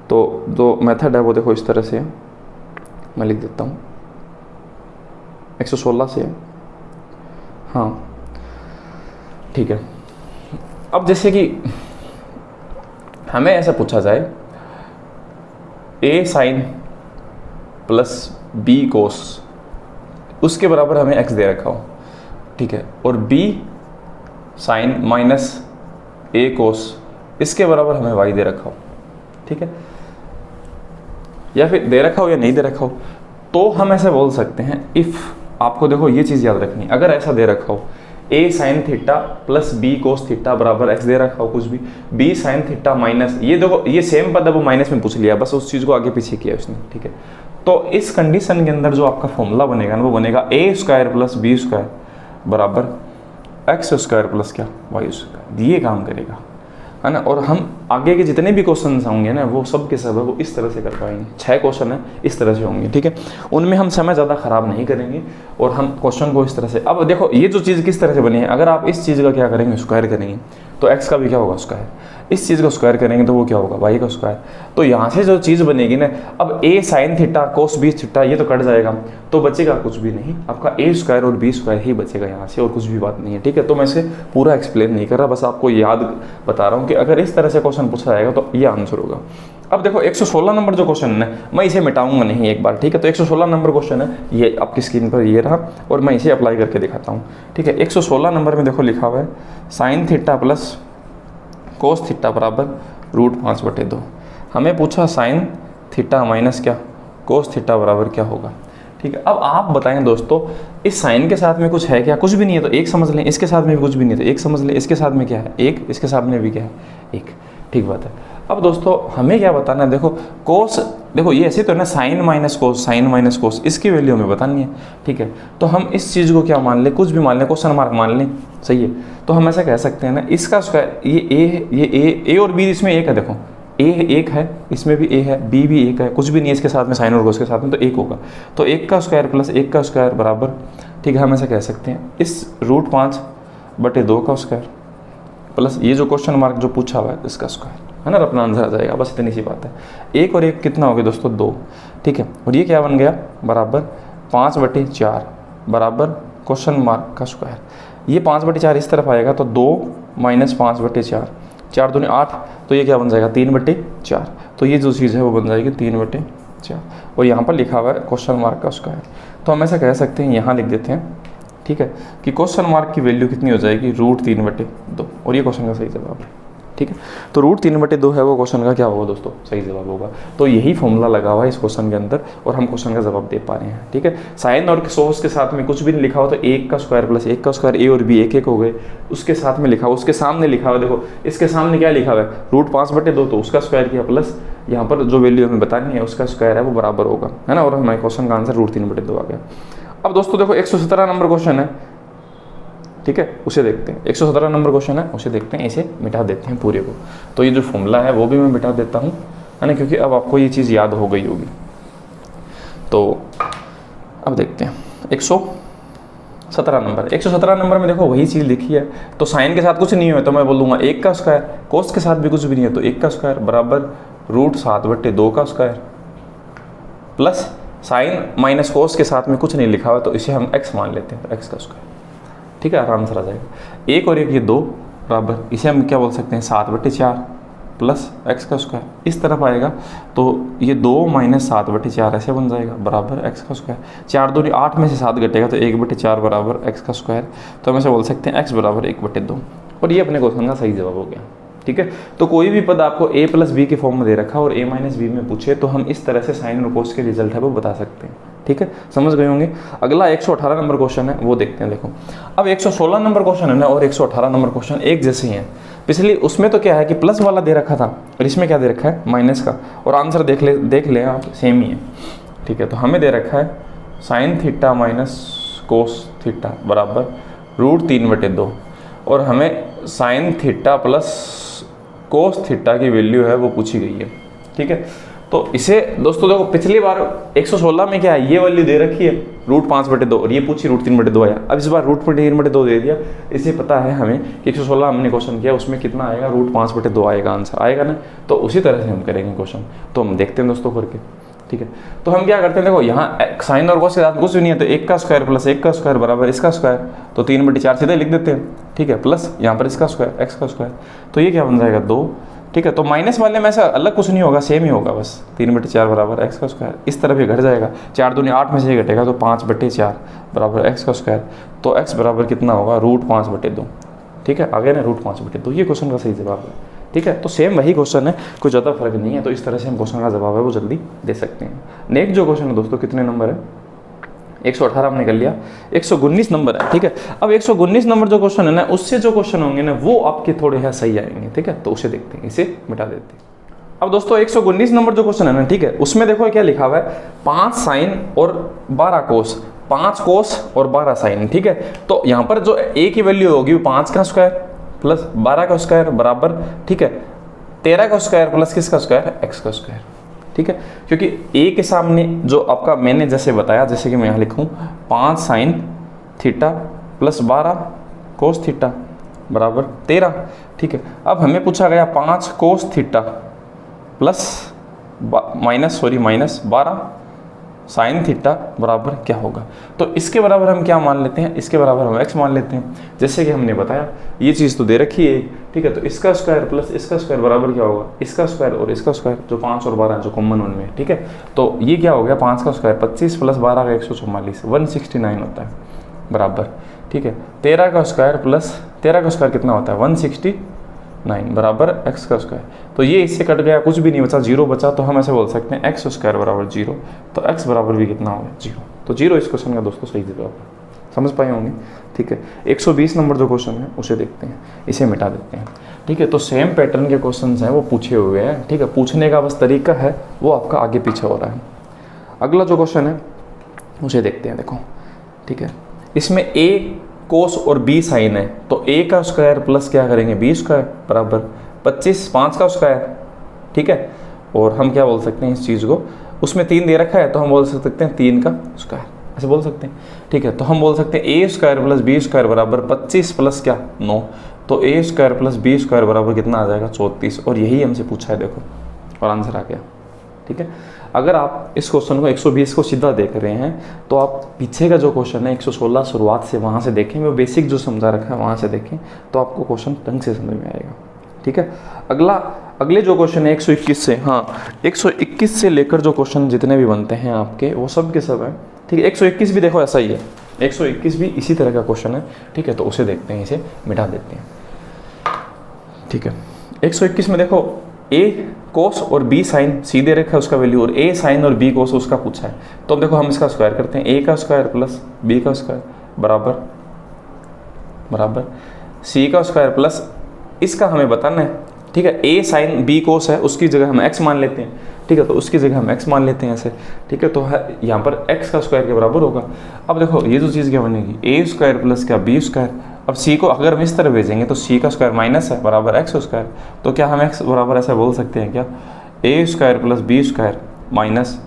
तो जो मेथड है वो देखो इस तरह से है, मैं लिख देता हूँ 116 से, हाँ ठीक है। अब जैसे कि हमें ऐसा पूछा जाए a साइन प्लस b कोस, उसके बराबर हमें x दे रखा हो, ठीक है। और b साइन माइनस a कोस, इसके बराबर हमें y दे रखा हो, ठीक है। या फिर दे रखा हो या नहीं दे रखा हो, तो हम ऐसे बोल सकते हैं इफ़, आपको देखो ये चीज़ याद रखनी, अगर ऐसा दे रखा हो a sine theta plus b cos theta बराबर x दे रखा हो कुछ भी, b साइन थीटा माइनस, ये देखो ये सेम पद है वो माइनस में पूछ लिया, बस उस चीज़ को आगे पीछे किया उसने, ठीक है। तो इस कंडीशन के अंदर जो आपका फॉर्मूला बनेगा ना वो बनेगा a square plus b square बराबर x स्क्वायर प्लस क्या y स्क्वायर, ये काम करेगा, है ना। और हम आगे के जितने भी क्वेश्चन होंगे ना वो सब के सब है वो इस तरह से कर पाएंगे। 6 क्वेश्चन है इस तरह से होंगे, ठीक है। उनमें हम समय ज़्यादा ख़राब नहीं करेंगे और हम क्वेश्चन को इस तरह से, अब देखो ये जो चीज़ किस तरह से बनी है, अगर आप इस चीज़ का क्या करेंगे स्क्वायर करेंगे तो x का भी क्या होगा स्क्वायर, इस चीज़ को स्क्वायर करेंगे तो वो क्या होगा y का स्क्वायर। तो यहाँ से जो चीज़ बनेगी ना, अब a sine theta cos b theta ये तो कट जाएगा, तो बचेगा कुछ भी नहीं, आपका a स्क्वायर और b स्क्वायर ही बचेगा यहाँ से, और कुछ भी बात नहीं है, ठीक है। तो मैं इसे पूरा एक्सप्लेन नहीं कर रहा, बस आपको याद बता रहा हूँ कि अगर इस तरह से क्वेश्चन पूछा जाएगा तो ये आंसर होगा। अब देखो 116 नंबर जो क्वेश्चन है मैं इसे मिटाऊंगा नहीं एक बार, ठीक है। तो 116 नंबर क्वेश्चन है, ये आपकी स्क्रीन पर ये रहा और मैं इसे अप्लाई करके दिखाता हूँ, ठीक है। 116 नंबर में देखो लिखा हुआ है sine theta plus cos theta बराबर √5/2। हमें पूछा साइन थीटा माइनस क्या कोस थीटा बराबर क्या होगा, ठीक है। अब आप बताएं दोस्तों इस साइन के साथ में कुछ है क्या, कुछ भी नहीं है तो एक समझ लें, इसके साथ में भी कुछ भी नहीं है तो एक समझ लें, इसके साथ में क्या है एक, इसके साथ में भी क्या है एक, ठीक बात है। अब दोस्तों हमें क्या बताना है, देखो कोस, देखो ये ऐसे तो है ना sine minus cos, sine minus cos, इसकी वैल्यू हमें बतानी है, ठीक है। तो हम इस चीज़ को क्या मान लें, कुछ भी मान लें, क्वेश्चन मार्क मान लें, सही है। तो हम ऐसा कह सकते हैं ना इसका स्क्वायर, ये ए और बी इसमें एक है, देखो ए एक है, इसमें भी ए है, बी भी एक है, कुछ भी नहीं है इसके साथ में साइन और कोस के साथ में, तो एक होगा। तो 1 का स्क्वायर प्लस 1 का स्क्वायर बराबर, ठीक है, हम ऐसा कह सकते हैं इस √5/2 का स्क्वायर प्लस ये जो क्वेश्चन मार्क जो पूछा हुआ है इसका स्क्वायर, है ना, अपना आंसर आ जाएगा। बस इतनी सी बात है। 1 और 1 कितना हो गया दोस्तों 2, ठीक है। और ये क्या बन गया बराबर 5/4 बराबर क्वेश्चन मार्क का स्क्वायर। ये 5/4 इस तरफ आएगा तो 2 - 5/4, 4 दूनी 8, तो ये क्या बन जाएगा 3/4। तो ये जो चीज़ है वो बन जाएगी 3/4 और यहाँ पर लिखा हुआ है क्वेश्चन मार्क का स्क्वायर। तो हम ऐसा कह सकते हैं, यहाँ लिख देते हैं, ठीक है, कि क्वेश्चन मार्क की वैल्यू कितनी हो जाएगी √3/2 और ये क्वेश्चन का सही जवाब है, ठीक है। तो √3/2 है वो क्वेश्चन का क्या होगा दोस्तों सही जवाब होगा। तो यही फॉर्मूला लगा हुआ है इस क्वेश्चन के अंदर और हम क्वेश्चन का जवाब दे पा रहे हैं, ठीक है। साइन और कोस के साथ में कुछ भी नहीं लिखा हो तो 1 का स्क्वायर प्लस 1 का स्क्वायर, ए और बी एक हो गए, उसके साथ में लिखा हुआ, उसके सामने लिखा हुआ, देखो इसके सामने क्या लिखा हुआ है √5/2, तो उसका स्क्वायर किया प्लस यहाँ पर जो वैल्यू हमें बतानी है उसका स्क्वायर है वो बराबर होगा, है ना। और हमारे क्वेश्चन का आंसर √3/2 आ गया। अब दोस्तों देखो 117 नंबर क्वेश्चन है, ठीक है, उसे देखते हैं। 117 नंबर क्वेश्चन है उसे देखते हैं, इसे मिटा देते हैं पूरे को। तो ये जो फॉर्मूला है वो भी मैं मिटा देता हूँ, है ना, क्योंकि अब आपको ये चीज़ याद हो गई होगी। तो अब देखते हैं 117 नंबर। 117 नंबर में देखो वही चीज़ लिखी है, तो साइन के साथ कुछ नहीं है तो मैं बोलूँगा 1 का स्क्वायर, कोस के साथ भी कुछ भी नहीं है तो 1 का स्क्वायर बराबर √7/2 का स्क्वायर प्लस साइन माइनस कोस के साथ में कुछ नहीं लिखा हुआ तो इसे हम x मान लेते हैं, तो x का स्क्वायर, ठीक है, आराम से आ जाएगा। 1 और 1 ये 2 बराबर, इसे हम क्या बोल सकते हैं 7/4 प्लस x का स्क्वायर, इस तरफ आएगा तो ये 2 - 7/4 ऐसे बन जाएगा बराबर x का स्क्वायर। 4 दूनी 8 में से 7 घटेगा तो 1/4 बराबर x का स्क्वायर। तो हम ऐसे बोल सकते हैं x बराबर 1/2 और ये अपने क्वेश्चन का सही जवाब हो गया, ठीक है। तो कोई भी पद आपको a + b के फॉर्म में दे रखा और a - b में पूछे तो हम इस तरह से साइन और कोस के रिजल्ट है वो बता सकते हैं। ठीक है, समझ गए होंगे। अगला 118 नंबर क्वेश्चन है, वो देखते हैं। देखो अब 116 नंबर क्वेश्चन है ना और 118 नंबर क्वेश्चन एक जैसे ही हैं। पिछली उसमें तो क्या है कि प्लस वाला दे रखा था और इसमें क्या दे रखा है, माइनस का, और आंसर देख ले आप, सेम ही है। ठीक है, तो हमें दे रखा है sine theta minus cos theta बराबर √3/2 और हमें sine theta plus cos theta की वैल्यू है वो पूछी गई है। ठीक है, तो इसे दोस्तों देखो पिछली बार 116 में क्या है, ये वैल्यू दे रखी है √5/2 और ये पूछी √3/2 आया। अब इस बार √3/2 दे दिया, इसे पता है हमें कि 116 हमने क्वेश्चन किया उसमें कितना आएगा, √5/2 आएगा आंसर, आएगा ना। तो उसी तरह से हम करेंगे क्वेश्चन, तो हम देखते हैं दोस्तों करके। ठीक है, तो हम क्या करते हैं, देखो यहाँ साइन और कोस के साथ कुछ भी नहीं है, तो 1 का स्क्वायर प्लस 1 का स्क्वायर बराबर इसका स्क्वायर, तो 3/4 सीधे लिख देते हैं। ठीक है, प्लस यहाँ पर इसका स्क्वायर x का स्क्वायर, तो ये क्या बन जाएगा 2। ठीक है, तो माइनस वाले में ऐसा अलग कुछ नहीं होगा, सेम ही होगा बस, 3/4 बराबर x का स्क्वायर, इस तरफ ये घट जाएगा, 4 दूनी 8 में से ये घटेगा तो 5/4 बराबर x का स्क्वायर, तो x बराबर कितना होगा √5/2। ठीक है, आगे ना √5/2, ये क्वेश्चन का सही जवाब है। ठीक है, तो सेम वही क्वेश्चन है, कोई ज़्यादा फर्क नहीं है, तो इस तरह से हम क्वेश्चन का जवाब है वो जल्दी दे सकते हैं। नेक्स्ट जो क्वेश्चन है दोस्तों, कितने नंबर है, 118 हमने कर लिया, 119 नंबर है। ठीक है, अब 119 नंबर जो क्वेश्चन है ना, उससे जो क्वेश्चन होंगे ना वो आपके थोड़े है सही आएंगे। ठीक है, तो उसे देखते हैं, इसे मिटा देते हैं। अब दोस्तों 119 नंबर जो क्वेश्चन है ना, ठीक है, उसमें देखो क्या लिखा हुआ है, 5 साइन और 12 कोस, 5 कोस और 12 साइन। ठीक है, तो यहाँ पर जो a की वैल्यू होगी वो 5 का स्क्वायर प्लस 12 का स्क्वायर बराबर, ठीक है, 13 का स्क्वायर प्लस किसका स्क्वायर, x का स्क्वायर। ठीक है, क्योंकि a के सामने जो आपका मैंने जैसे बताया, जैसे कि मैं यहाँ लिखूँ 5 sine theta plus 12 cos theta बराबर 13। ठीक है, अब हमें पूछा गया 5 कोस theta plus minus 12 sign theta बराबर क्या होगा। तो इसके बराबर हम क्या मान लेते हैं, इसके बराबर हम x मान लेते हैं, जैसे कि हमने बताया ये चीज़ तो दे रखी है। ठीक है, तो इसका स्क्वायर प्लस इसका स्क्वायर बराबर क्या होगा, इसका स्क्वायर और इसका स्क्वायर, जो 5 और 12 जो कॉमन उनमें। ठीक है, तो ये क्या हो गया, 5 का स्क्वायर 25 प्लस 12 का 144, 169 होता है बराबर। ठीक है, 13 का स्क्वायर प्लस 13 का स्क्वायर कितना होता है, 169 बराबर x का स्क्वायर। तो ये इससे कट गया, कुछ भी नहीं बचा, 0 बचा, तो हम ऐसे बोल सकते हैं x स्क्वायर बराबर 0, तो x बराबर भी कितना होगा 0। तो 0 इस क्वेश्चन का दोस्तों सही जवाब है, समझ पाए होंगे। ठीक है, 120 नंबर जो क्वेश्चन है उसे देखते हैं, इसे मिटा देते हैं। ठीक है, तो सेम पैटर्न के क्वेश्चन हैं वो पूछे हुए हैं। ठीक है, पूछने का बस तरीका है वो आपका आगे पीछे हो रहा है। अगला जो क्वेश्चन है उसे देखते हैं। देखो ठीक है, इसमें a कोस और b साइन है, तो a का स्क्वायर प्लस क्या करेंगे, b स्क्वायर बराबर 25 5 का स्क्वायर। ठीक है, और हम क्या बोल सकते हैं इस चीज़ को, उसमें 3 दे रखा है तो हम बोल सकते हैं 3 का स्क्वायर, ऐसे बोल सकते हैं। ठीक है, तो हम बोल सकते हैं a square plus b square बराबर 25 प्लस क्या 9, तो a square plus b square बराबर कितना आ जाएगा 34, और यही हमसे पूछा है देखो, और आंसर आ गया। ठीक है, अगर आप इस क्वेश्चन को 120 को सीधा देख रहे हैं तो आप पीछे का जो क्वेश्चन है 116 शुरुआत से वहाँ से देखें, वो बेसिक जो समझा रखा है वहाँ से देखें, तो आपको क्वेश्चन ढंग से समझ में आएगा। ठीक है, अगले जो क्वेश्चन है 121 से, हाँ 121 से लेकर जो क्वेश्चन जितने भी बनते हैं आपके वो सब के सब हैं। ठीक है, 121 भी देखो ऐसा ही है, 121 भी इसी तरह का क्वेश्चन है। ठीक है, तो उसे देखते हैं, इसे मिटा देते हैं। ठीक है, 121 में देखो a कोस और b साइन सीधे रखा है उसका वैल्यू, और a साइन और b कोस उसका पूछा है। तो अब देखो हम इसका स्क्वायर करते हैं, a का स्क्वायर प्लस b का स्क्वायर बराबर c का स्क्वायर प्लस इसका हमें बताना है। ठीक है, a साइन b कोस है, उसकी जगह हम x मान लेते हैं। ठीक है, तो उसकी जगह हम x मान लेते हैं ऐसे। ठीक है, तो यहाँ पर x का स्क्वायर के बराबर होगा। अब देखो ये जो चीज़ क्या बनेगी, a स्क्वायर प्लस क्या b स्क्वायर। अब c को अगर हम इस तरह भेजेंगे तो c का स्क्वायर माइनस है बराबर x स्क्वायर, तो क्या हम x बराबर ऐसा बोल सकते हैं क्या, a square plus b square minus,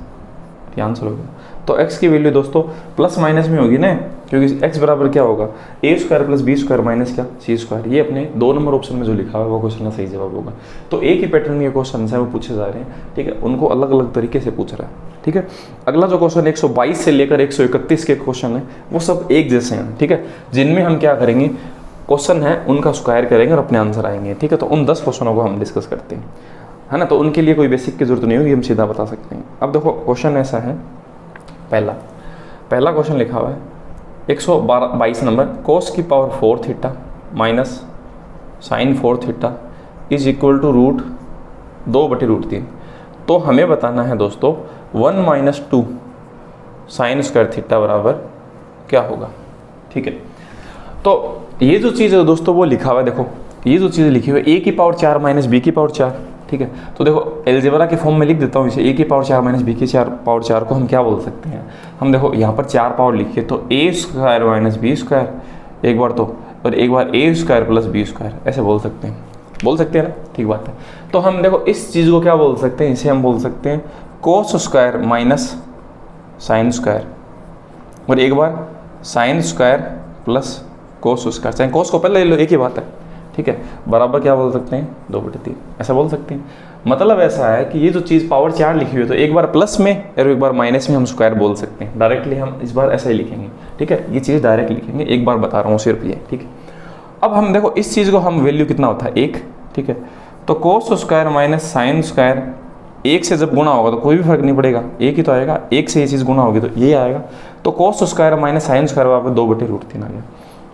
ये आंसर होगा। तो x की वैल्यू दोस्तों प्लस माइनस में होगी ना, क्योंकि x बराबर क्या होगा, a square plus b square minus क्या c स्क्वायर। ये अपने 2 नंबर ऑप्शन में जो लिखा हुआ है वो क्वेश्चन का सही जवाब होगा। तो एक ही पैटर्न के क्वेश्चन है वो पूछे जा रहे हैं। ठीक है, उनको अलग अलग तरीके से पूछ रहा है। ठीक है, अगला जो क्वेश्चन 122 से लेकर 131 के क्वेश्चन है वो सब एक जैसे हैं। ठीक है, जिनमें हम क्या करेंगे, क्वेश्चन है उनका स्क्वायर करेंगे और अपने आंसर आएंगे। ठीक है, तो उन 10 क्वेश्चनों को हम डिस्कस करते हैं, है ना। तो उनके लिए कोई बेसिक की जरूरत नहीं होगी, हम सीधा बता सकते हैं। अब देखो क्वेश्चन ऐसा है, पहला क्वेश्चन लिखा हुआ है 122 नंबर, कोस की power 4 theta minus sine 4 theta is equal to √2/√3। तो हमें बताना है दोस्तों 1 - 2 साइन स्क्वायर थीटा बराबर क्या होगा, ठीक है। तो ये जो चीज़ है दोस्तों वो लिखा हुआ है, देखो ये जो चीज़ लिखी हुई है a की पावर 4 माइनस बी की पावर 4, ठीक है। तो देखो एलजेब्रा के फॉर्म में लिख देता हूँ इसे, a की पावर 4 माइनस बी की पावर 4 को हम क्या बोल सकते हैं, हम देखो यहाँ पर 4 पावर लिखिए तो a square minus B square एक बार तो, और एक बार a square plus B square, ऐसे बोल सकते हैं ना, ठीक बात है। तो हम देखो इस चीज़ को क्या बोल सकते हैं, इसे हम बोल सकते हैं cos square minus sine square, और एक बार sine square plus cos square, चाहे कोस को पहले ले लो एक ही बात है, ठीक है, बराबर क्या बोल सकते हैं 2/3, ऐसा बोल सकते हैं। मतलब ऐसा है कि ये जो चीज़ पावर 4 लिखी हुई है तो एक बार प्लस में और एक बार माइनस में हम स्क्वायर बोल सकते हैं, डायरेक्टली हम इस बार ऐसा ही लिखेंगे, ठीक है, ये चीज़ डायरेक्ट लिखेंगे, एक बार बता रहा हूँ सिर्फ ये, ठीक है। अब हम देखो इस चीज़ को हम वैल्यू कितना होता है 1, ठीक है, तो कोस स्क्वायर माइनस साइन स्क्वायर 1 से जब गुणा होगा तो कोई भी फर्क नहीं पड़ेगा, एक ही तो आएगा, 1 से ये चीज़ गुणा होगी तो ये आएगा, तो कोस स्क्वायर माइनस साइन स्क्वायर बराबर 2/√3 आ गया,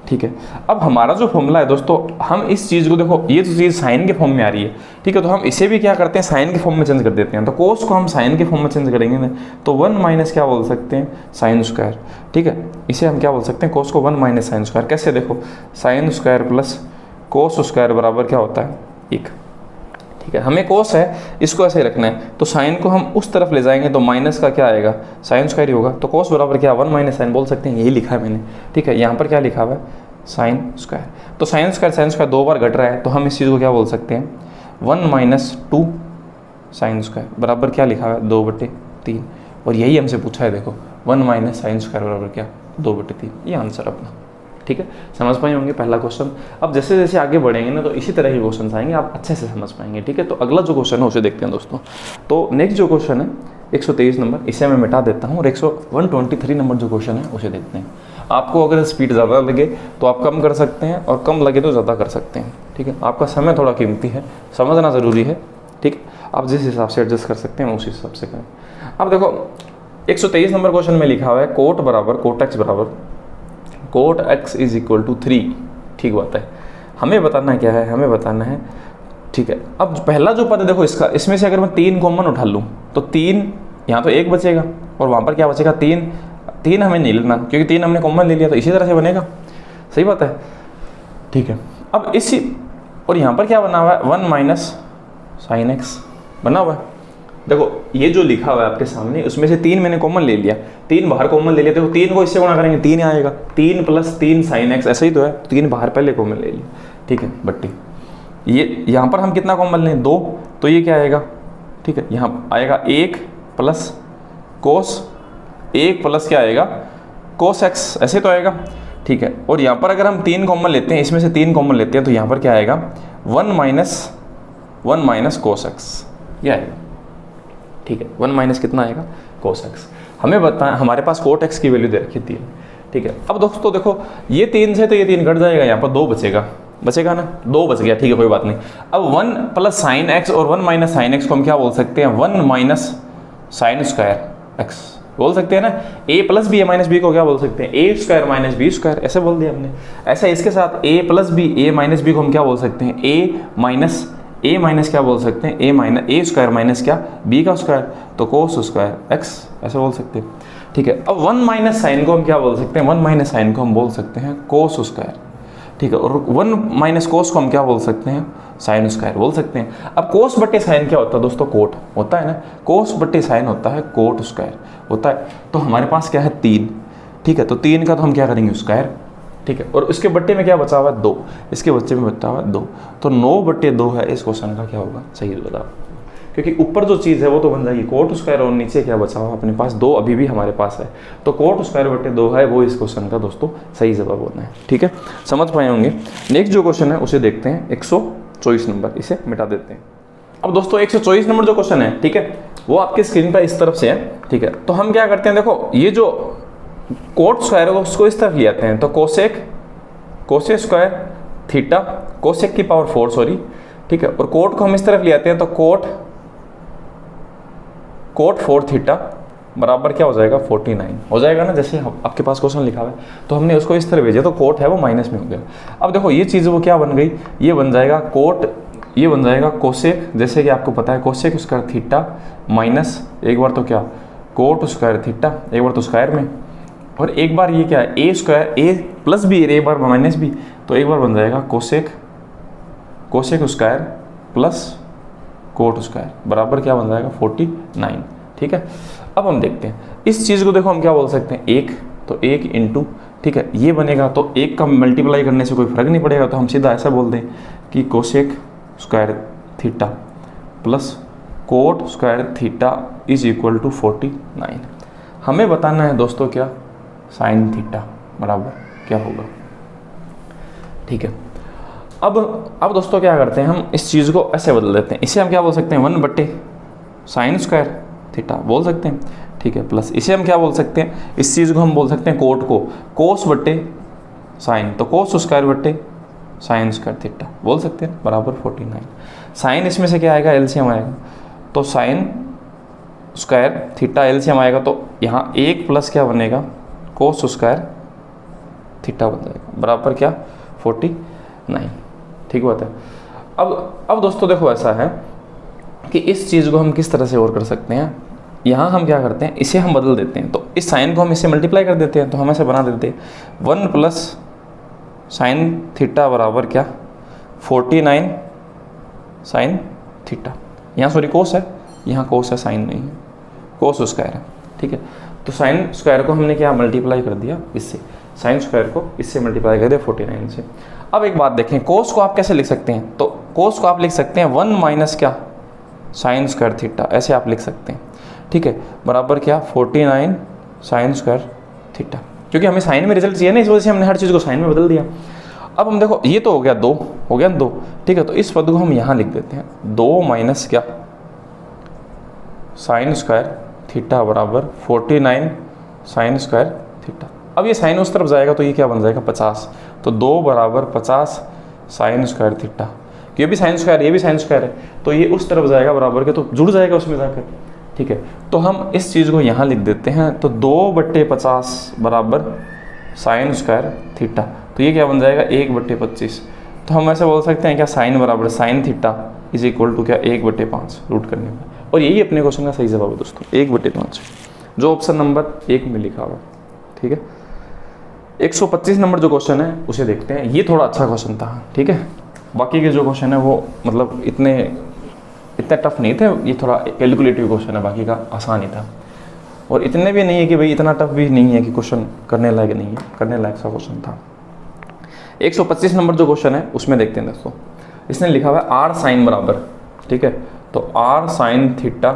ठीक है। अब हमारा जो फॉर्मूला है दोस्तों, हम इस चीज़ को देखो ये जो चीज़ साइन के फॉर्म में आ रही है, ठीक है, तो हम इसे भी क्या करते हैं साइन के फॉर्म में चेंज कर देते हैं, तो कोस को हम साइन के फॉर्म में चेंज करेंगे ना तो 1 माइनस क्या बोल सकते हैं साइन स्क्वायर, ठीक है, इसे हम क्या बोल सकते हैं कोस को 1 माइनस साइन स्क्वायर, कैसे देखो sign square plus cos square बराबर क्या होता है 1, ठीक है। हमें कोस है इसको ऐसे रखना है, तो साइन को हम उस तरफ ले जाएंगे तो माइनस का क्या आएगा साइन स्क्वायर ही होगा, तो कोस बराबर क्या 1 माइनस साइन बोल सकते हैं, यही लिखा है मैंने, ठीक है। यहाँ पर क्या लिखा हुआ है साइन स्क्वायर, तो साइन स्क्वायर 2 बार घट रहा है तो हम इस चीज़ को क्या बोल सकते हैं 1 माइनस 2 साइन स्क्वायर बराबर क्या लिखा हुआ है 2/3, और यही हमसे पूछा है, देखो 1 माइनस साइन स्क्वायर बराबर क्या 2/3, ये आंसर अपना, ठीक है। समझ पाए होंगे पहला क्वेश्चन। अब जैसे जैसे आगे बढ़ेंगे ना तो इसी तरह के क्वेश्चन आएंगे, आप अच्छे से समझ पाएंगे, ठीक है। तो अगला जो क्वेश्चन है उसे देखते हैं दोस्तों। तो नेक्स्ट जो क्वेश्चन है 123 नंबर, इसे मैं मिटा देता हूँ, और 123 नंबर जो क्वेश्चन है उसे देखते हैं। आपको अगर स्पीड ज़्यादा लगे तो आप कम कर सकते हैं, और कम लगे तो ज़्यादा कर सकते हैं, ठीक है। आपका समय थोड़ा कीमती है, समझना ज़रूरी है, ठीक है। आप जिस हिसाब से एडजस्ट कर सकते हैं उस हिसाब से करें। अब देखो 123 नंबर क्वेश्चन में लिखा हुआ है कोट बराबर कोट एक्स बराबर cot X is equal to 3, ठीक बात है। हमें बताना क्या है, हमें बताना है, ठीक है। अब पहला जो पद है देखो इसका, इसमें से अगर मैं 3 कॉमन उठा लूँ तो 3 यहाँ तो 1 बचेगा, और वहाँ पर क्या बचेगा 3 हमें नहीं लेना क्योंकि 3 हमने कॉमन ले लिया, तो इसी तरह से बनेगा, सही बात है, ठीक है। अब इसी, और यहाँ पर क्या बना हुआ है 1 माइनस साइन एक्स बना हुआ है। देखो ये जो लिखा हुआ है आपके सामने उसमें से 3 मैंने कॉमन ले लिया, 3 बाहर कॉमन ले लिया, देखो 3 को इससे गुणा करेंगे 3 आएगा, 3 + 3 साइन एक्स, ऐसा ही तो है, 3 बाहर पहले कॉमन ले लिया, ठीक है। बट्टी ये यहाँ पर हम कितना कॉमन लें 2, तो ये क्या आएगा, ठीक है, यहाँ आएगा 1 प्लस कोस 1 प्लस क्या आएगा कोस एक्स, ऐसे तो आएगा, ठीक है। और यहाँ पर अगर हम 3 कॉमन लेते हैं, इसमें से 3 कॉमन लेते हैं तो यहाँ पर क्या आएगा 1 माइनस कोस एक्स, ये आएगा, ठीक है। 1 माइनस कितना आएगा कोस एक्स। हमें बताएं, हमारे पास कोट एक्स की वैल्यू दे रखी थी, ठीक है। अब दोस्तों देखो ये 3 से तो ये 3 कट जाएगा, यहाँ पर 2 बचेगा ना, 2 बच गया, ठीक है, कोई बात नहीं। अब 1 प्लस साइन एक्स और 1 माइनस साइन एक्स को हम क्या बोल सकते हैं 1 माइनस साइन स्क्वायर एक्स बोल सकते हैं ना। a plus B A minus B को क्या बोल सकते हैं a square minus B square, ऐसे बोल दिया हमने। ऐसा इसके साथ a plus B A minus B को हम क्या बोल सकते हैं a माइनस क्या बोल सकते हैं a स्क्वायर माइनस क्या b का स्क्वायर, तो कोस स्क्वायर x, ऐसे बोल सकते हैं, ठीक है। अब 1 माइनस साइन को हम क्या बोल सकते हैं 1 माइनस साइन को हम बोल सकते हैं कोस स्क्वायर, ठीक है। और 1 माइनस कोस को हम क्या बोल सकते हैं साइन स्क्वायर बोल सकते हैं। अब कोस बट्टे साइन क्या होता है दोस्तों कोट होता है ना, कोस बट्टे साइन होता है कोट स्क्वायर होता है। तो हमारे पास क्या है 3, ठीक है, तो 3 का तो हम क्या करेंगे स्क्वायर, ठीक है। और इसके बट्टे में क्या बचा हुआ है 2, इसके बच्चे में बचा हुआ है 2, तो 9/2 है इस क्वेश्चन का क्या होगा सही बताओ, क्योंकि ऊपर जो चीज़ है वो तो बन जाएगी कोट स्क्वायर, और नीचे क्या बचा हुआ अपने पास 2 अभी भी हमारे पास है, तो कोट स्क्वायर बट्टे 2 है वो इस क्वेश्चन का दोस्तों सही जवाब होना है, ठीक है। समझ पाए होंगे। नेक्स्ट जो क्वेश्चन है उसे देखते हैं 124 नंबर, इसे मिटा देते हैं। अब दोस्तों 124 नंबर जो क्वेश्चन है, ठीक है, वो आपके स्क्रीन पर इस तरफ से है, ठीक है। तो हम क्या करते हैं, देखो ये जो कोट स्क्वायर है उसको इस तरफ ले आते हैं, तो कोसेक स्क्वायर थीटा कोसेक की पावर 4 सॉरी, ठीक है। और कोट को हम इस तरफ ले आते हैं, तो कोट 4 थीटा बराबर क्या हो जाएगा 49 हो जाएगा ना, जैसे आपके पास क्वेश्चन लिखा हुआ है, तो हमने उसको इस तरह भेजा तो कोट है वो माइनस में हो गया। अब देखो ये चीज़ वो क्या बन गई, ये बन जाएगा ये बन जाएगा कोसेक, जैसे कि आपको पता है कोसेक स्क्वायर थीटा माइनस एक बार तो क्या कोट स्क्वायर थीटा, एक बार तो स्क्वायर में, और एक बार ये क्या है A square, A plus B, एक बार माइनस बी, तो एक बार बन जाएगा cosec square plus cot square बराबर क्या बन जाएगा 49। ठीक है, अब हम देखते हैं इस चीज़ को, देखो हम क्या बोल सकते हैं, एक तो एक इंटू, ठीक है, ये बनेगा तो एक का मल्टीप्लाई करने से कोई फर्क नहीं पड़ेगा, तो हम सीधा ऐसा बोल दें कि cosec square theta plus cot square theta is equal to 49। हमें बताना है दोस्तों क्या, साइन थीटा बराबर क्या होगा। ठीक है, अब दोस्तों क्या करते हैं, हम इस चीज़ को ऐसे बदल देते हैं, इसे हम क्या बोल सकते हैं 1 साइन स्क्वायर थीटा बोल सकते हैं। ठीक है, प्लस इसे हम क्या बोल सकते हैं, इस चीज़ को हम बोल सकते हैं कोट को कोस बट्टे साइन, तो कोस स्क्वायर बट्टे साइन स्क्वायर थीटा बोल सकते हैं बराबर 49। साइन इसमें से क्या आएगा, एलसीएम आएगा, तो साइन स्क्वायर थीटा एलसीएम आएगा, तो यहाँ एक प्लस क्या बनेगा कोस स्क्वायर थीटा बन जाएगा बराबर क्या 49। ठीक बात है। अब दोस्तों देखो ऐसा है कि इस चीज़ को हम किस तरह से और कर सकते हैं, यहाँ हम क्या करते हैं, इसे हम बदल देते हैं, तो इस साइन को हम इससे मल्टीप्लाई कर देते हैं, तो हम ऐसे बना देते हैं 1 प्लस साइन थीटा बराबर क्या 49 साइन थीटा, यहाँ सॉरी कोस है, यहाँ कोस है साइन नहीं है, कोस स्क्वायर है। ठीक है, तो साइन स्क्वायर को हमने क्या मल्टीप्लाई कर दिया इससे, साइन स्क्वायर को इससे मल्टीप्लाई कर दिया 49 से। अब एक बात देखें, कोस को आप कैसे लिख सकते हैं, तो कोस को आप लिख सकते हैं 1 माइनस क्या साइन स्क्वायर थीटा, ऐसे आप लिख सकते हैं। ठीक है, बराबर क्या 49 साइन स्क्वायर थीटा, क्योंकि हमें साइन में रिजल्ट चाहिए ना, इस वजह से हमने हर चीज़ को साइन में बदल दिया। अब हम देखो ये तो हो गया 2, हो गया 2। ठीक है, तो इस पद को हम यहाँ लिख देते हैं 2 माइनस क्या साइन स्क्वायर थीटा बराबर 49 साइन स्क्वायर थीटा। अब ये साइन उस तरफ जाएगा तो ये क्या बन जाएगा 50, तो 2 बराबर 50 साइन स्क्वायर थीटा, ये भी साइन स्क्वायर ये भी साइन स्क्वायर है, तो ये उस तरफ जाएगा बराबर के, तो जुड़ जाएगा उसमें जाकर। ठीक है, तो हम इस चीज़ को यहाँ लिख देते हैं, तो 2/50 बराबर साइन स्क्वायर थीटा, तो ये क्या बन जाएगा 1/25। तो हम ऐसे बोल सकते हैं क्या साइन बराबर sine theta is equal to क्या 1/5 रूट करने पर, और यही अपने क्वेश्चन का सही जवाब है दोस्तों 1/5, जो ऑप्शन नंबर 1 में लिखा हुआ है। ठीक है, 125 नंबर जो क्वेश्चन है उसे देखते हैं, ये थोड़ा अच्छा क्वेश्चन था। ठीक है, बाकी के जो क्वेश्चन है वो मतलब इतने टफ नहीं थे, ये थोड़ा कैलकुलेटिव क्वेश्चन है, बाकी का आसान ही था, और इतने भी नहीं है कि भाई इतना टफ भी नहीं है कि क्वेश्चन करने लायक नहीं है, करने लायक सा क्वेश्चन था। 125 नंबर जो क्वेश्चन है उसमें देखते हैं दोस्तों, इसने लिखा हुआ है आर साइन बराबर, ठीक है, तो आर साइन थीटा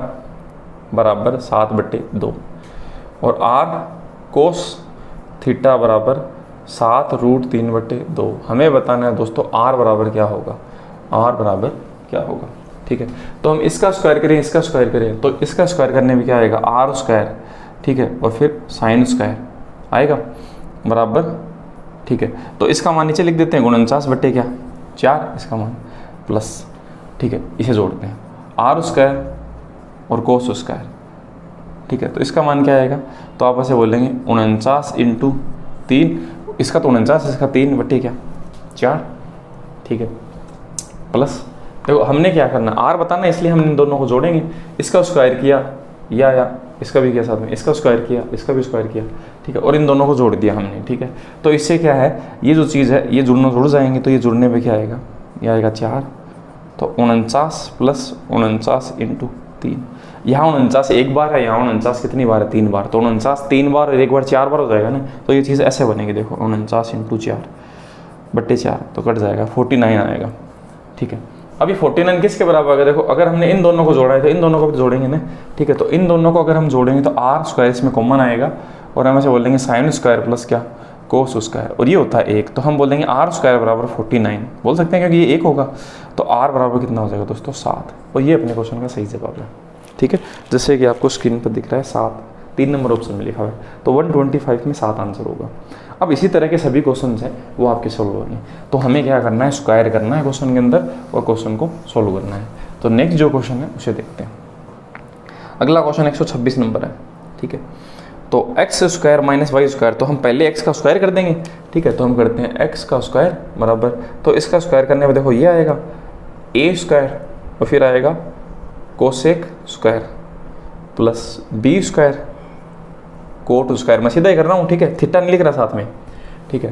बराबर 7/2 और आर कोस थीटा बराबर 7√3/2। हमें बताना है दोस्तों आर बराबर क्या होगा, आर बराबर क्या होगा। ठीक है, तो हम इसका स्क्वायर करें इसका स्क्वायर करें, तो इसका स्क्वायर करने में क्या आएगा आर स्क्वायर, ठीक है, और फिर साइन स्क्वायर आएगा बराबर। ठीक है, तो इसका मान नीचे लिख देते हैं 49/4 इसका मान प्लस, ठीक है, इसे जोड़ते हैं आर स्क्वायर और कोस स्क्वायर। ठीक है, तो इसका मान क्या आएगा, तो आप ऐसे बोलेंगे 49 × 3, इसका तो 49, इसका 3/4। ठीक है, प्लस देखो हमने क्या करना, आर बताना, इसलिए हम इन दोनों को जोड़ेंगे, इसका स्क्वायर किया या इसका भी किया साथ में, इसका स्क्वायर किया इसका भी स्क्वायर किया। ठीक है, और इन दोनों को जोड़ दिया हमने। ठीक है, तो इससे क्या है, ये जो चीज़ है ये जुड़ जाएंगे, तो ये जुड़ने पे क्या आएगा, ये आएगा 4, तो 49 + 49 × 3, यहाँ 49 एक बार है, यहाँ 49 कितनी बार है 3 बार, तो 49 3 बार और एक बार 4 बार हो जाएगा ना, तो ये चीज़ ऐसे बनेगी, देखो 49 × 4/4 तो कट जाएगा 49 आएगा। ठीक है, अभी 49 किसके बराबर आएगा, देखो अगर हमने इन दोनों को जोड़ा है तो इन दोनों को भी जोड़ेंगे ना। ठीक है, तो इन दोनों को अगर हम जोड़ेंगे तो आर स्क्वायर इसमें कॉमन आएगा, और हम ऐसे बोलेंगे साइन स्क्वायर प्लस क्या कोस स्क्वायर, और ये होता है 1, तो हम बोलेंगे आर स्क्वायर बराबर 49 बोल सकते हैं, क्योंकि ये 1 होगा, तो आर बराबर कितना हो जाएगा दोस्तों 7, और ये अपने क्वेश्चन का सही जवाब है। ठीक है, जैसे कि आपको स्क्रीन पर दिख रहा है 7, 3 नंबर ऑप्शन में लिखा हुआ है, तो 125 में 7 आंसर होगा। अब इसी तरह के सभी क्वेश्चन हैं वो आपके सोल्व होंगे, तो हमें क्या करना है, स्क्वायर करना है क्वेश्चन के अंदर और क्वेश्चन को सोल्व करना है। तो नेक्स्ट जो क्वेश्चन है उसे देखते हैं। अगला क्वेश्चन 126 नंबर है। ठीक है, तो x² - y², तो हम पहले x का स्क्वायर कर देंगे। ठीक है, तो हम करते हैं x का स्क्वायर बराबर, तो इसका स्क्वायर करने में देखो ये आएगा a² और फिर आएगा cosec square plus b² coat square, मैं सीधा ही कर रहा हूँ, ठीक है, थीटा नहीं लिख रहा साथ में, ठीक है,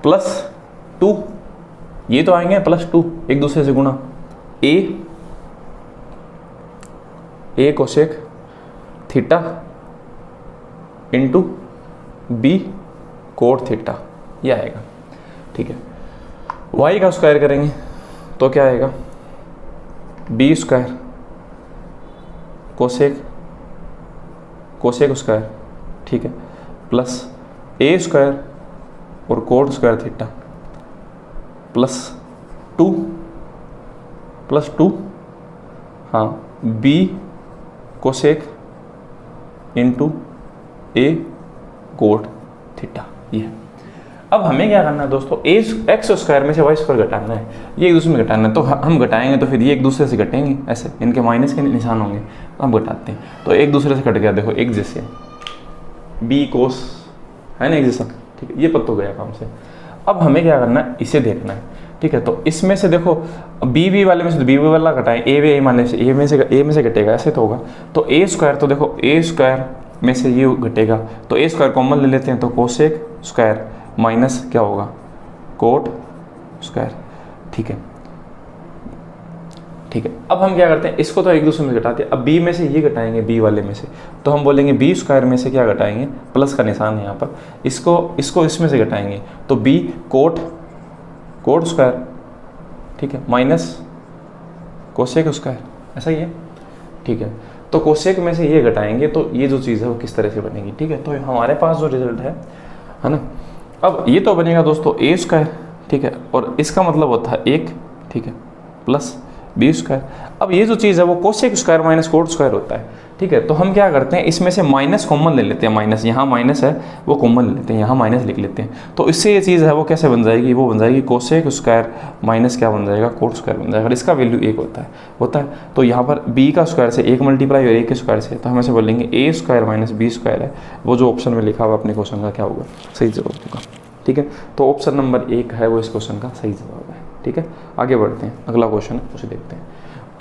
प्लस 2, ये तो आएंगे प्लस 2 एक दूसरे से गुणा, a cosec theta into b cot theta, ये आएगा, ठीक है। y का स्क्वायर करेंगे तो क्या आएगा, बी स्क्वायर कोसेक स्क्वायर, ठीक है, प्लस ए स्क्वायर और कोट स्क्वायर थीटा प्लस 2 हाँ बी कोसेक इंटू ए कोट थीटा, ये। अब हमें क्या करना है दोस्तों, एक्स स्क्वायर में से वाई स्क्वायर घटाना है, ये एक दूसरे में घटाना है, तो हम घटाएंगे तो फिर ये एक दूसरे से घटेंगे, ऐसे इनके माइनस के निशान होंगे, तो हम घटाते हैं, तो एक दूसरे से घट गया, देखो एक जैसे बी कोस है ना, एक जैसा, ठीक है, ये पत्ता गया काम से। अब हमें क्या करना है, इसे देखना है, ठीक है, तो इसमें से देखो बी वाले में से तो बी वाला घटाएं, ए माने से ए में से घटेगा, ऐसे तो होगा, तो ए स्क्वायर, तो देखो ए स्क्वायर में से ये घटेगा, तो ए स्क्वायर कॉमन ले लेते हैं, तो कोसेक स्क्वायर माइनस क्या होगा, कोट स्क्वायर, ठीक है, ठीक है। अब हम क्या करते हैं, इसको तो एक दूसरे में घटाते हैं, अब बी में से ये घटाएंगे बी वाले में से, तो हम बोलेंगे बी स्क्वायर में से क्या घटाएंगे, प्लस का निशान है यहाँ पर, इसको इसमें से घटाएंगे, तो बी कोट स्क्वायर, ठीक है, माइनस कोसेक स्क्वायर, ऐसा ही है, ठीक है। तो कोसेक में से ये घटाएंगे तो ये जो चीज़ है वो किस तरह से बनेगी, ठीक है, तो हमारे पास जो रिजल्ट है ना, अब ये तो बनेगा दोस्तों ए स्क्वायर, ठीक है, और इसका मतलब होता है 1, ठीक है, प्लस बी स्क्वायर। अब ये जो चीज़ है वो cosec square minus cot square होता है, ठीक है, तो हम क्या करते हैं, इसमें से माइनस कॉमन ले लेते हैं, माइनस यहाँ माइनस है वो कॉमन ले लेते हैं, यहाँ माइनस लिख लेते हैं, तो इससे ये चीज़ है वो कैसे बन जाएगी, वो बन जाएगी कोसेक स्क्वायर माइनस क्या बन जाएगा, कोट स्क्वायर बन जाएगा, और इसका वैल्यू 1 होता है, तो यहाँ पर बी का स्क्वायर से 1 मल्टीप्लाई और ए के स्क्वायर से, तो हम ऐसे बोलेंगे ए स्क्वायर माइनस बी स्क्वायर है, वो जो ऑप्शन में लिखा हुआ अपने क्वेश्चन का क्या होगा, सही जवाब होगा, ठीक है। तो ऑप्शन नंबर 1 है वो इस क्वेश्चन का सही जवाब है, ठीक है। आगे बढ़ते हैं, अगला क्वेश्चन है उसे देखते हैं।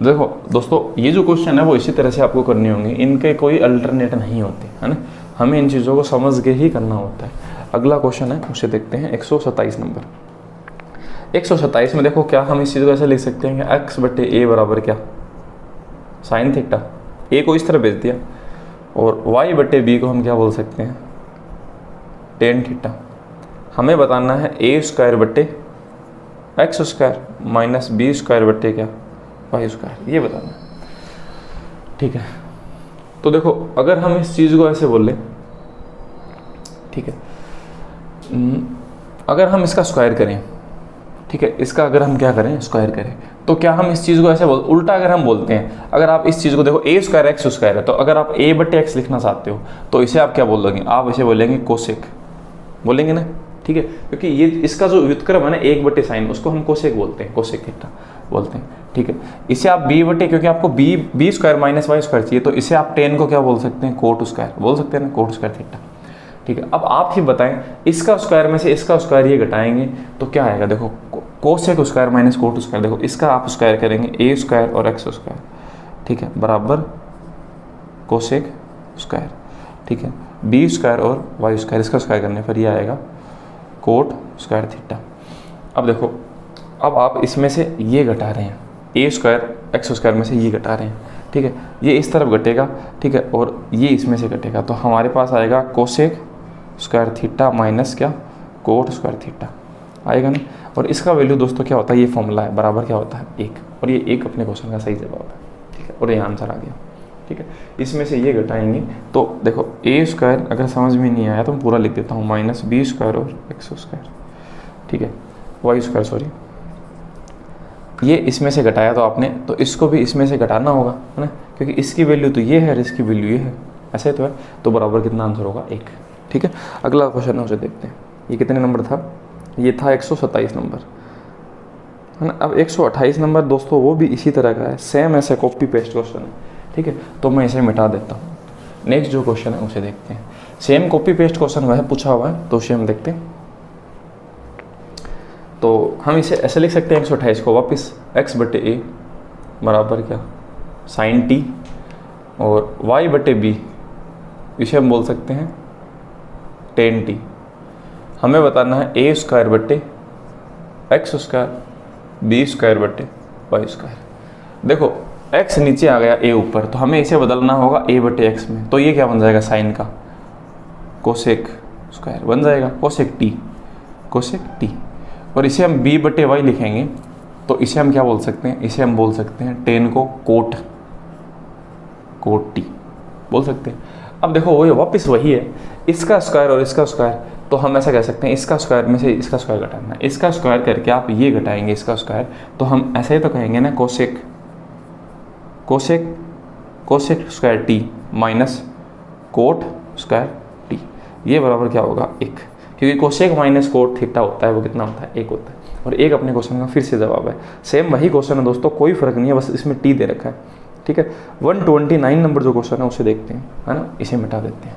देखो दोस्तों, ये जो क्वेश्चन है वो इसी तरह से आपको करने होंगे, इनके कोई अल्टरनेट नहीं होते, है ना, हमें इन चीज़ों को समझ के ही करना होता है। अगला क्वेश्चन है उसे देखते हैं, 127 नंबर। 127 में देखो क्या हम इस चीज़ को ऐसे लिख सकते हैं कि एक्स बटे ए बराबर क्या, साइन थीटा, ए को इस तरह भेज दिया, और वाई बटे बी को हम क्या बोल सकते हैं, टेन थीटा। हमें बताना है ए स्क्वायर बटे X square minus B square बटे क्या, वाई स्क्वायर, ये बताना है, ठीक है। तो देखो अगर हम इस चीज़ को ऐसे बोल लें, ठीक है, अगर हम इसका स्क्वायर करें, ठीक है, इसका अगर हम क्या करें, स्क्वायर करें, तो क्या हम इस चीज़ को ऐसे उल्टा अगर हम बोलते हैं, अगर आप इस चीज़ को देखो ए स्क्वायर एक्स स्क्वायर है, तो अगर आप ए बटे एक्स लिखना चाहते हो तो इसे आप क्या बोलोगे, आप इसे बोलेंगे कोसेक, बोलेंगे ना, ठीक है, क्योंकि ये इसका जो व्युत्क्रम है ना 1 बटे साइन, उसको हम कोसेक बोलते हैं, कोसेक थीटा बोलते हैं, ठीक है। इसे आप बी बटे, क्योंकि आपको B square minus Y square चाहिए, तो इसे आप टेन को क्या बोल सकते हैं, कोट स्क्वायर बोल सकते हैं ना, कोट स्क्वायर थीटा, ठीक है। अब आप ही बताएं, इसका स्क्वायर में से इसका स्क्वायर ये घटाएंगे तो क्या आएगा, देखो cosec square minus cot square, देखो इसका आप स्क्वायर करेंगे ए स्क्वायर और एक्स स्क्वायर, ठीक है, बराबर कोसेक स्क्वायर, ठीक है, बी स्क्वायर और वाई स्क्वायर, इसका स्क्वायर करने पर ये आएगा कोट स्क्वायर थीटा। अब देखो, अब आप इसमें से ये घटा रहे हैं, ए स्क्वायर एक्स स्क्वायर में से ये घटा रहे हैं, ठीक है, ये इस तरफ घटेगा, ठीक है, और ये इसमें से घटेगा, तो हमारे पास आएगा कोसेक स्क्वायर थीटा माइनस क्या, कोट स्क्वायर थीटा आएगा ना। और इसका वैल्यू दोस्तों क्या होता है, ये फॉर्मूला है, बराबर क्या होता है 1, और ये 1 अपने क्वेश्चन का सही जवाब है, ठीक है, और ये आंसर आ गया, ठीक है। इसमें से ये घटाएंगे तो देखो ए स्क्वायर अगर समझ में नहीं आया तो मैं पूरा लिख देता हूँ, माइनस बी स्क्वायर और एक्स स्क्वायर, ठीक है, वाई स्क्वायर सॉरी, ये इसमें से घटाया तो आपने, तो इसको भी इसमें से घटाना होगा, है ना, क्योंकि इसकी वैल्यू तो ये है और इसकी वैल्यू ये है, ऐसे तो है, तो बराबर कितना आंसर होगा 1, ठीक है। अगला क्वेश्चन है उसे देखते हैं, ये कितने नंबर था, ये था 127 नंबर, है ना। अब 128 नंबर दोस्तों वो भी इसी तरह का है, सेम ऐसे कॉपी पेस्ट क्वेश्चन है, ठीक है, तो मैं इसे मिटा देता हूँ। नेक्स्ट जो क्वेश्चन है उसे देखते हैं, सेम कॉपी पेस्ट क्वेश्चन वह पूछा हुआ है, तो उसे हम देखते हैं। तो हम इसे ऐसे लिख सकते हैं 128 को वापस, x बटे ए बराबर क्या, साइन टी, और y बटे बी, इसे हम बोल सकते हैं 10t। हमें बताना है ए स्क्वायर बट्टे एक्स स्क्वायर बी स्क्वायर बट्टे वाई स्क्वायर। देखो x नीचे आ गया, a ऊपर, तो हमें इसे बदलना होगा a बटे एक्स में। तो ये क्या बन जाएगा, साइन का कोसेक स्क्वायर बन जाएगा, कोसेक t। और इसे हम b बटे वाई लिखेंगे तो इसे हम क्या बोल सकते हैं, इसे हम बोल सकते हैं 10 को कोट t बोल सकते हैं। अब देखो वो वापस वही है, इसका स्क्वायर और इसका स्क्वायर, तो हम ऐसा कह सकते हैं इसका स्क्वायर में से इसका स्क्वायर घटाना है। इसका स्क्वायर करके आप ये घटाएंगे इसका स्क्वायर, तो हम ऐसे ही तो कहेंगे ना cosec square t minus cot square t, ये बराबर क्या होगा 1, क्योंकि कोसेक माइनस कोट थीटा होता है वो कितना होता है, 1 होता है। और 1 अपने क्वेश्चन का फिर से जवाब है। सेम वही क्वेश्चन है दोस्तों, कोई फर्क नहीं है, बस इसमें t दे रखा है, ठीक है। 129 नंबर जो क्वेश्चन है उसे देखते हैं, है ना, इसे मिटा देते हैं।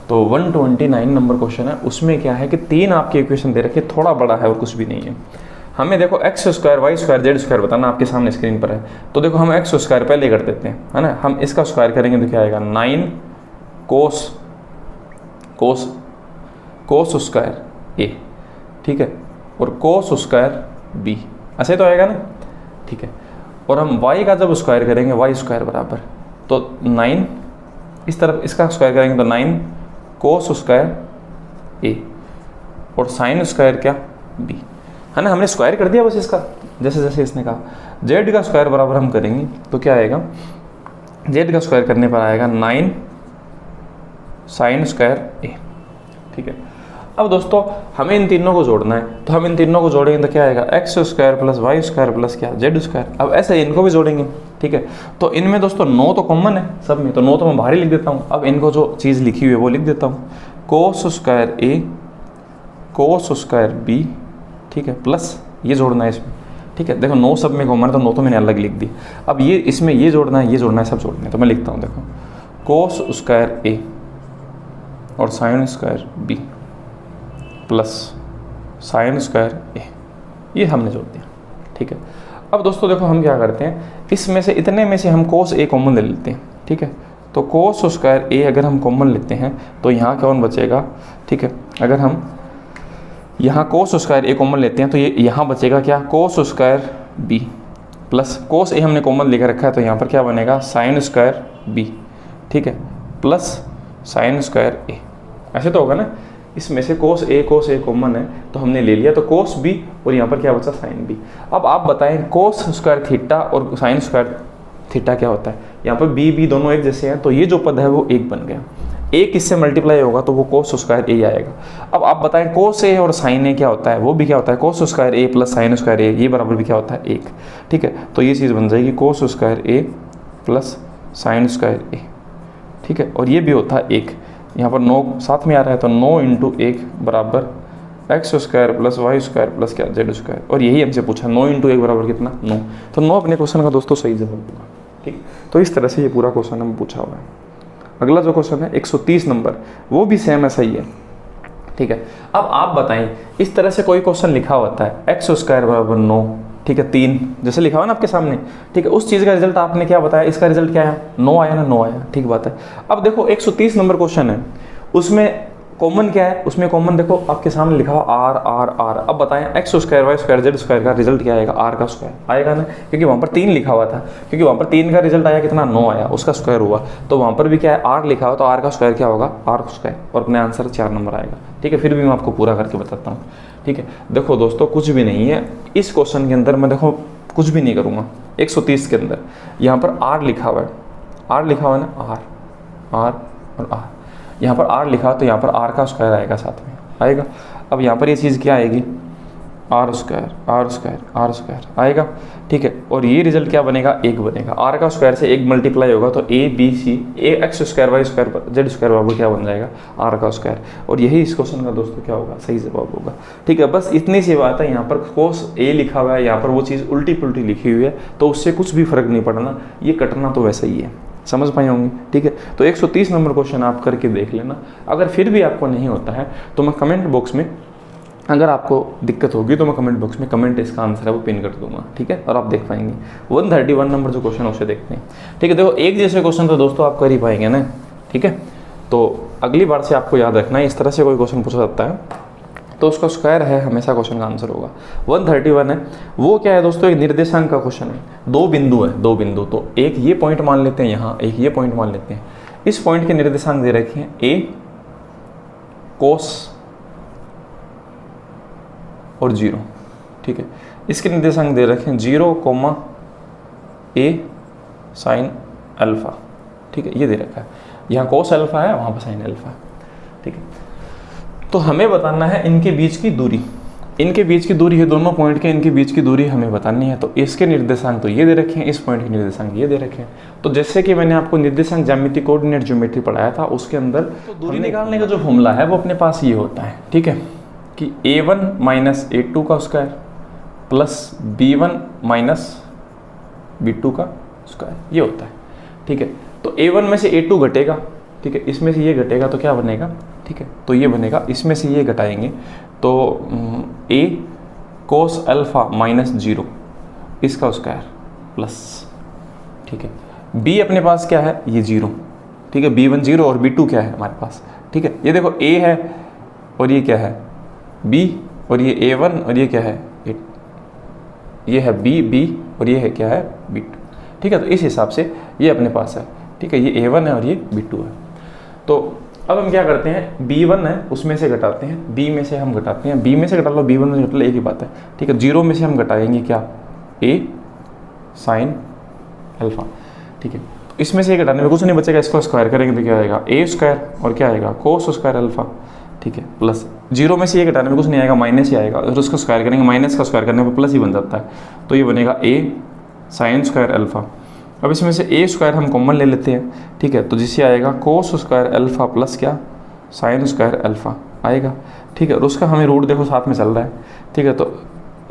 तो 129 नंबर क्वेश्चन है, उसमें क्या है कि 3 आपके इक्वेशन दे रखे, थोड़ा बड़ा है और कुछ भी नहीं है। हमें देखो X square Y square Z square बताना, आपके सामने स्क्रीन पर है। तो देखो हम एक्स स्क्वायर पहले कर देते हैं, है ना। हम इसका स्क्वायर करेंगे तो क्या आएगा, 9 कोस स्क्वायर ए, ठीक है, और कोस स्क्वायर बी, ऐसे तो आएगा ना, ठीक है। और हम y का जब स्क्वायर करेंगे वाई स्क्वायर बराबर, तो 9 इस तरफ इसका स्क्वायर करेंगे तो 9 कोस स्क्वायर ए और साइन स्क्वायर क्या बी, है ना। हमने स्क्वायर कर दिया बस इसका, जैसे जैसे इसने कहा। जेड का स्क्वायर बराबर हम करेंगे तो क्या आएगा, जेड का स्क्वायर करने पर आएगा 9 साइन स्क्वायर ए, ठीक है। अब दोस्तों हमें इन तीनों को जोड़ना है, तो हम इन तीनों को जोड़ेंगे तो क्या आएगा, X square plus Y square plus क्या जेड स्क्वायर। अब ऐसे इनको भी जोड़ेंगे, ठीक है। तो इनमें दोस्तों 9 तो कॉमन है सब में, तो 9 तो मैं बाहर ही लिख देता हूँ। अब इनको जो चीज़ लिखी हुई है वो लिख देता हूँ, कोस स्क्वायर ए कोस स्क्वायर बी, ठीक है, प्लस ये जोड़ना है इसमें, ठीक है। देखो 9 सब में कॉमन है तो 9 तो मैंने अलग लिख दी। अब ये इसमें ये जोड़ना है, ये जोड़ना है, सब जोड़ना है, तो मैं लिखता हूँ, देखो कोस स्क्वायर ए और sine square b plus sine square a, ये हमने जोड़ दिया, ठीक है। अब दोस्तों देखो हम क्या करते हैं, इसमें से इतने में से हम कोस ए कॉमन ले लेते हैं, ठीक है। तो कोस स्क्वायर ए अगर हम कॉमन लेते हैं तो यहाँ कौन बचेगा, ठीक है। अगर हम यहाँ कोस स्क्वायर ए कॉमन लेते हैं तो ये यहाँ बचेगा क्या, cos square b plus cos a हमने कॉमन लेकर रखा है तो यहाँ पर क्या बनेगा, साइन स्क्वायर बी, ठीक है, प्लस साइन स्क्वायर ए, ऐसे तो होगा ना। इसमें से कोस ए कॉमन है तो हमने ले लिया, तो कोस बी और यहाँ पर क्या बचा, साइन बी। अब आप बताएं कोस स्क्वायर थीटा और साइन स्क्वायर थीटा क्या होता है, यहाँ पर बी दोनों एक जैसे हैं, तो ये जो पद है वो एक बन गया। एक इससे मल्टीप्लाई होगा तो वो कोस स्क्वायर ए आएगा। अब आप बताएं कोस ए और साइन ए क्या होता है, वो भी क्या होता है, कोस square A plus sine square a, ये बराबर भी क्या होता है, 1, ठीक है। तो ये चीज़ बन जाएगी कोस स्क्वायर ए प्लस साइन स्क्वायर ए, ठीक है। और ये भी होता है 1, यहाँ पर 9 साथ में आ रहा है तो 9 इंटू 1 बराबर X square plus Y square plus क्या जेड स्क्वायर। और यही हमसे पूछा 9 इंटू 1 बराबर कितना, 9। तो 9 अपने क्वेश्चन का दोस्तों सही जवाब होगा, ठीक। तो इस तरह से ये पूरा क्वेश्चन हमें पूछा हुआ है। अगला जो क्वेश्चन है 130 नंबर, वो भी सेम ऐसा ही है, ठीक है। अब आप बताएं, इस तरह से कोई क्वेश्चन लिखा होता है एक्स स्क्वायर बराबर 9, ठीक है, 3 जैसे लिखा हुआ ना आपके सामने, ठीक है। उस चीज़ का रिजल्ट आपने क्या बताया, इसका रिजल्ट क्या है, 9 आया ना, 9 आया, ठीक बात है। अब देखो 130 नंबर क्वेश्चन है, उसमें कॉमन क्या है, उसमें कॉमन देखो आपके सामने लिखा हुआ आर आर आर। अब बताएं X square Y square Z square का रिजल्ट क्या आएगा, आर का स्क्वायर आएगा ना, क्योंकि वहाँ पर 3 लिखा हुआ था, क्योंकि वहाँ पर 3 का रिजल्ट आया कितना, 9 आया, उसका स्क्वायर हुआ, तो वहाँ पर भी क्या है, आर लिखा हुआ, तो आर का स्क्वायर क्या होगा, आर स्क्वायर, और अपने आंसर 4 नंबर आएगा, ठीक है। फिर भी मैं आपको पूरा करके बताता हूँ, ठीक है। देखो दोस्तों कुछ भी नहीं है इस क्वेश्चन के अंदर, मैं देखो कुछ भी नहीं करूँगा। 130 के अंदर यहाँ पर आर लिखा हुआ है, आर लिखा हुआ है ना, आर और आर, यहाँ पर आर लिखा तो यहाँ पर आर का स्क्वायर आएगा, साथ में आएगा। अब यहाँ पर ये चीज़ क्या आएगी, आर स्क्वायर आएगा, ठीक है। और ये रिजल्ट क्या बनेगा, 1 बनेगा। आर का स्क्वायर से 1 मल्टीप्लाई होगा तो A B C A X square Y square Z square बराबर क्या बन जाएगा, आर का स्क्वायर। और यही इस क्वेश्चन का दोस्तों क्या होगा, सही जवाब होगा, ठीक है। बस इतनी सी बात है, यहाँ पर कोस ए लिखा हुआ है, यहाँ पर वो चीज़ उल्टी पुल्टी लिखी हुई है, तो उससे कुछ भी फर्क नहीं पड़ना, ये कटना तो वैसा ही है, समझ पाए होंगे, ठीक है। तो 130 नंबर क्वेश्चन आप करके देख लेना। अगर फिर भी आपको नहीं होता है तो मैं कमेंट बॉक्स में, अगर आपको दिक्कत होगी तो मैं कमेंट बॉक्स में कमेंट इसका आंसर है वो पिन कर दूंगा, ठीक है, और आप देख पाएंगे। 131 नंबर जो क्वेश्चन है उसे देखते हैं, ठीक है। देखो एक जैसे क्वेश्चन तो दोस्तों आप कर ही पाएंगे ना, ठीक है। तो अगली बार से आपको याद रखना है, इस तरह से कोई क्वेश्चन पूछा जाता है तो उसका स्क्वायर है हमेशा क्वेश्चन का आंसर होगा। 131 है, वो क्या है दोस्तों, एक निर्देशांक का क्वेश्चन है, दो बिंदु है, दो बिंदु, तो एक ये पॉइंट मान लेते हैं यहाँ, एक ये पॉइंट मान लेते हैं। इस पॉइंट के निर्देशांक दे रखे हैं a कोस और 0, ठीक है। इसके निर्देशांक दे रखे हैं 0, a साइन अल्फा, ठीक है, ये दे रखा है। यहाँ कोस अल्फा है, वहाँ पर साइन अल्फा है, ठीक है। तो हमें बताना है इनके बीच की दूरी, इनके बीच की दूरी है दोनों पॉइंट के, इनके बीच की दूरी हमें बतानी है। तो इसके निर्देशांक तो ये दे रखे हैं, इस पॉइंट के निर्देशांक ये दे रखे हैं। तो जैसे कि मैंने आपको निर्देशांक ज्यामिति कोऑर्डिनेट ज्योमेट्री पढ़ाया था, उसके अंदर तो दूरी निकालने का जो फॉर्मूला है वो अपने पास ये होता है, ठीक है, कि a1 माइनस a2 का square plus b1 minus b2 का स्क्वायर, ये होता है, ठीक है। तो a1 में से a2 घटेगा, ठीक है, इसमें से ये घटेगा तो क्या बनेगा, ठीक है, तो ये बनेगा, इसमें से ये घटाएंगे तो a कोस अल्फा माइनस 0 इसका स्क्वायर प्लस, ठीक है, b अपने पास क्या है, ये 0, ठीक है, b1 0 और b2 क्या है हमारे पास, ठीक है। ये देखो a है और ये क्या है b, और ये a1 और ये क्या है a, ये है b और ये है क्या है b2, ठीक है। तो इस हिसाब से ये अपने पास है, ठीक है, ये a1 है और ये b2 है। तो अब हम क्या करते हैं, b1 है उसमें से घटाते हैं, b में से हम घटाते हैं, b में से घटा लो, b1 में से घटा लो, एक ही बात है, ठीक है। 0 में से हम घटाएंगे क्या, a साइन अल्फा, ठीक है। तो इसमें से घटाने में कुछ नहीं बचेगा, इसको स्क्वायर करेंगे तो क्या आएगा a स्क्वायर और क्या आएगा कोस स्क्वायर अल्फा, ठीक है, प्लस 0 में से ये घटाने में कुछ नहीं आएगा, माइनस ही आएगा, और उसका स्क्वायर करेंगे, माइनस का स्क्वायर करने पर प्लस ही बन जाता है, तो ये बनेगा a साइन स्क्वायर अल्फा। अब इसमें से a स्क्वायर हम कॉमन ले लेते हैं, ठीक है, तो जिससे आएगा कोस स्क्वायर अल्फा प्लस क्या साइन स्क्वायर अल्फा आएगा, ठीक है, और उसका हमें रूट देखो साथ में चल रहा है, ठीक है। तो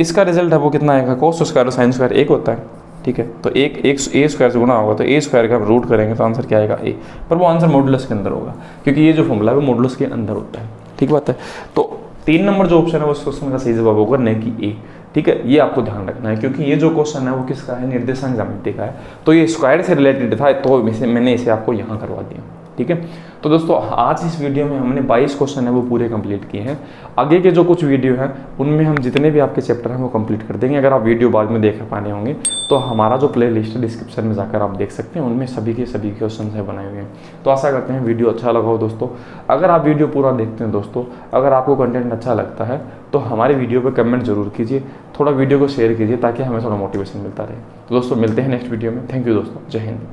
इसका रिजल्ट है वो कितना आएगा, कोस स्क्वायर और साइन स्क्वायर 1 होता है, ठीक है। तो एक a स्क्वायर से गुणा होगा तो a स्क्वायर का रूट करेंगे तो आंसर क्या आएगा a, पर वो आंसर मॉडुलस के अंदर होगा, क्योंकि ये जो फॉर्मूला है वो मॉडुलस के अंदर होता है, ठीक बात है। तो 3 नंबर जो ऑप्शन है उस क्वेश्चन का सही जवाब होगा न कि a, ठीक है, ये आपको ध्यान रखना है, क्योंकि ये जो क्वेश्चन है वो किसका है, निर्देशांक ज्यामिति का है, तो ये स्क्वायर से रिलेटेड था, तो मैंने इसे आपको यहाँ करवा दिया, ठीक है। तो दोस्तों आज इस वीडियो में हमने 22 क्वेश्चन है वो पूरे कंप्लीट किए हैं। आगे के जो कुछ वीडियो हैं उनमें हम जितने भी आपके चैप्टर हैं वो कंप्लीट कर देंगे। अगर आप वीडियो बाद में देख पाने होंगे तो हमारा जो प्ले लिस्ट है डिस्क्रिप्शन में जाकर आप देख सकते हैं, उनमें सभी के सभी क्वेश्चन है बनाए हुए हैं। तो आशा करते हैं वीडियो अच्छा लगा हो दोस्तों। अगर आप वीडियो पूरा देखते हैं दोस्तों, अगर आपको कंटेंट अच्छा लगता है तो हमारे वीडियो पर कमेंट जरूर कीजिए, थोड़ा वीडियो को शेयर कीजिए ताकि हमें थोड़ा मोटिवेशन मिलता रहे। तो दोस्तों मिलते हैं नेक्स्ट वीडियो में। थैंक यू दोस्तों, जय हिंद।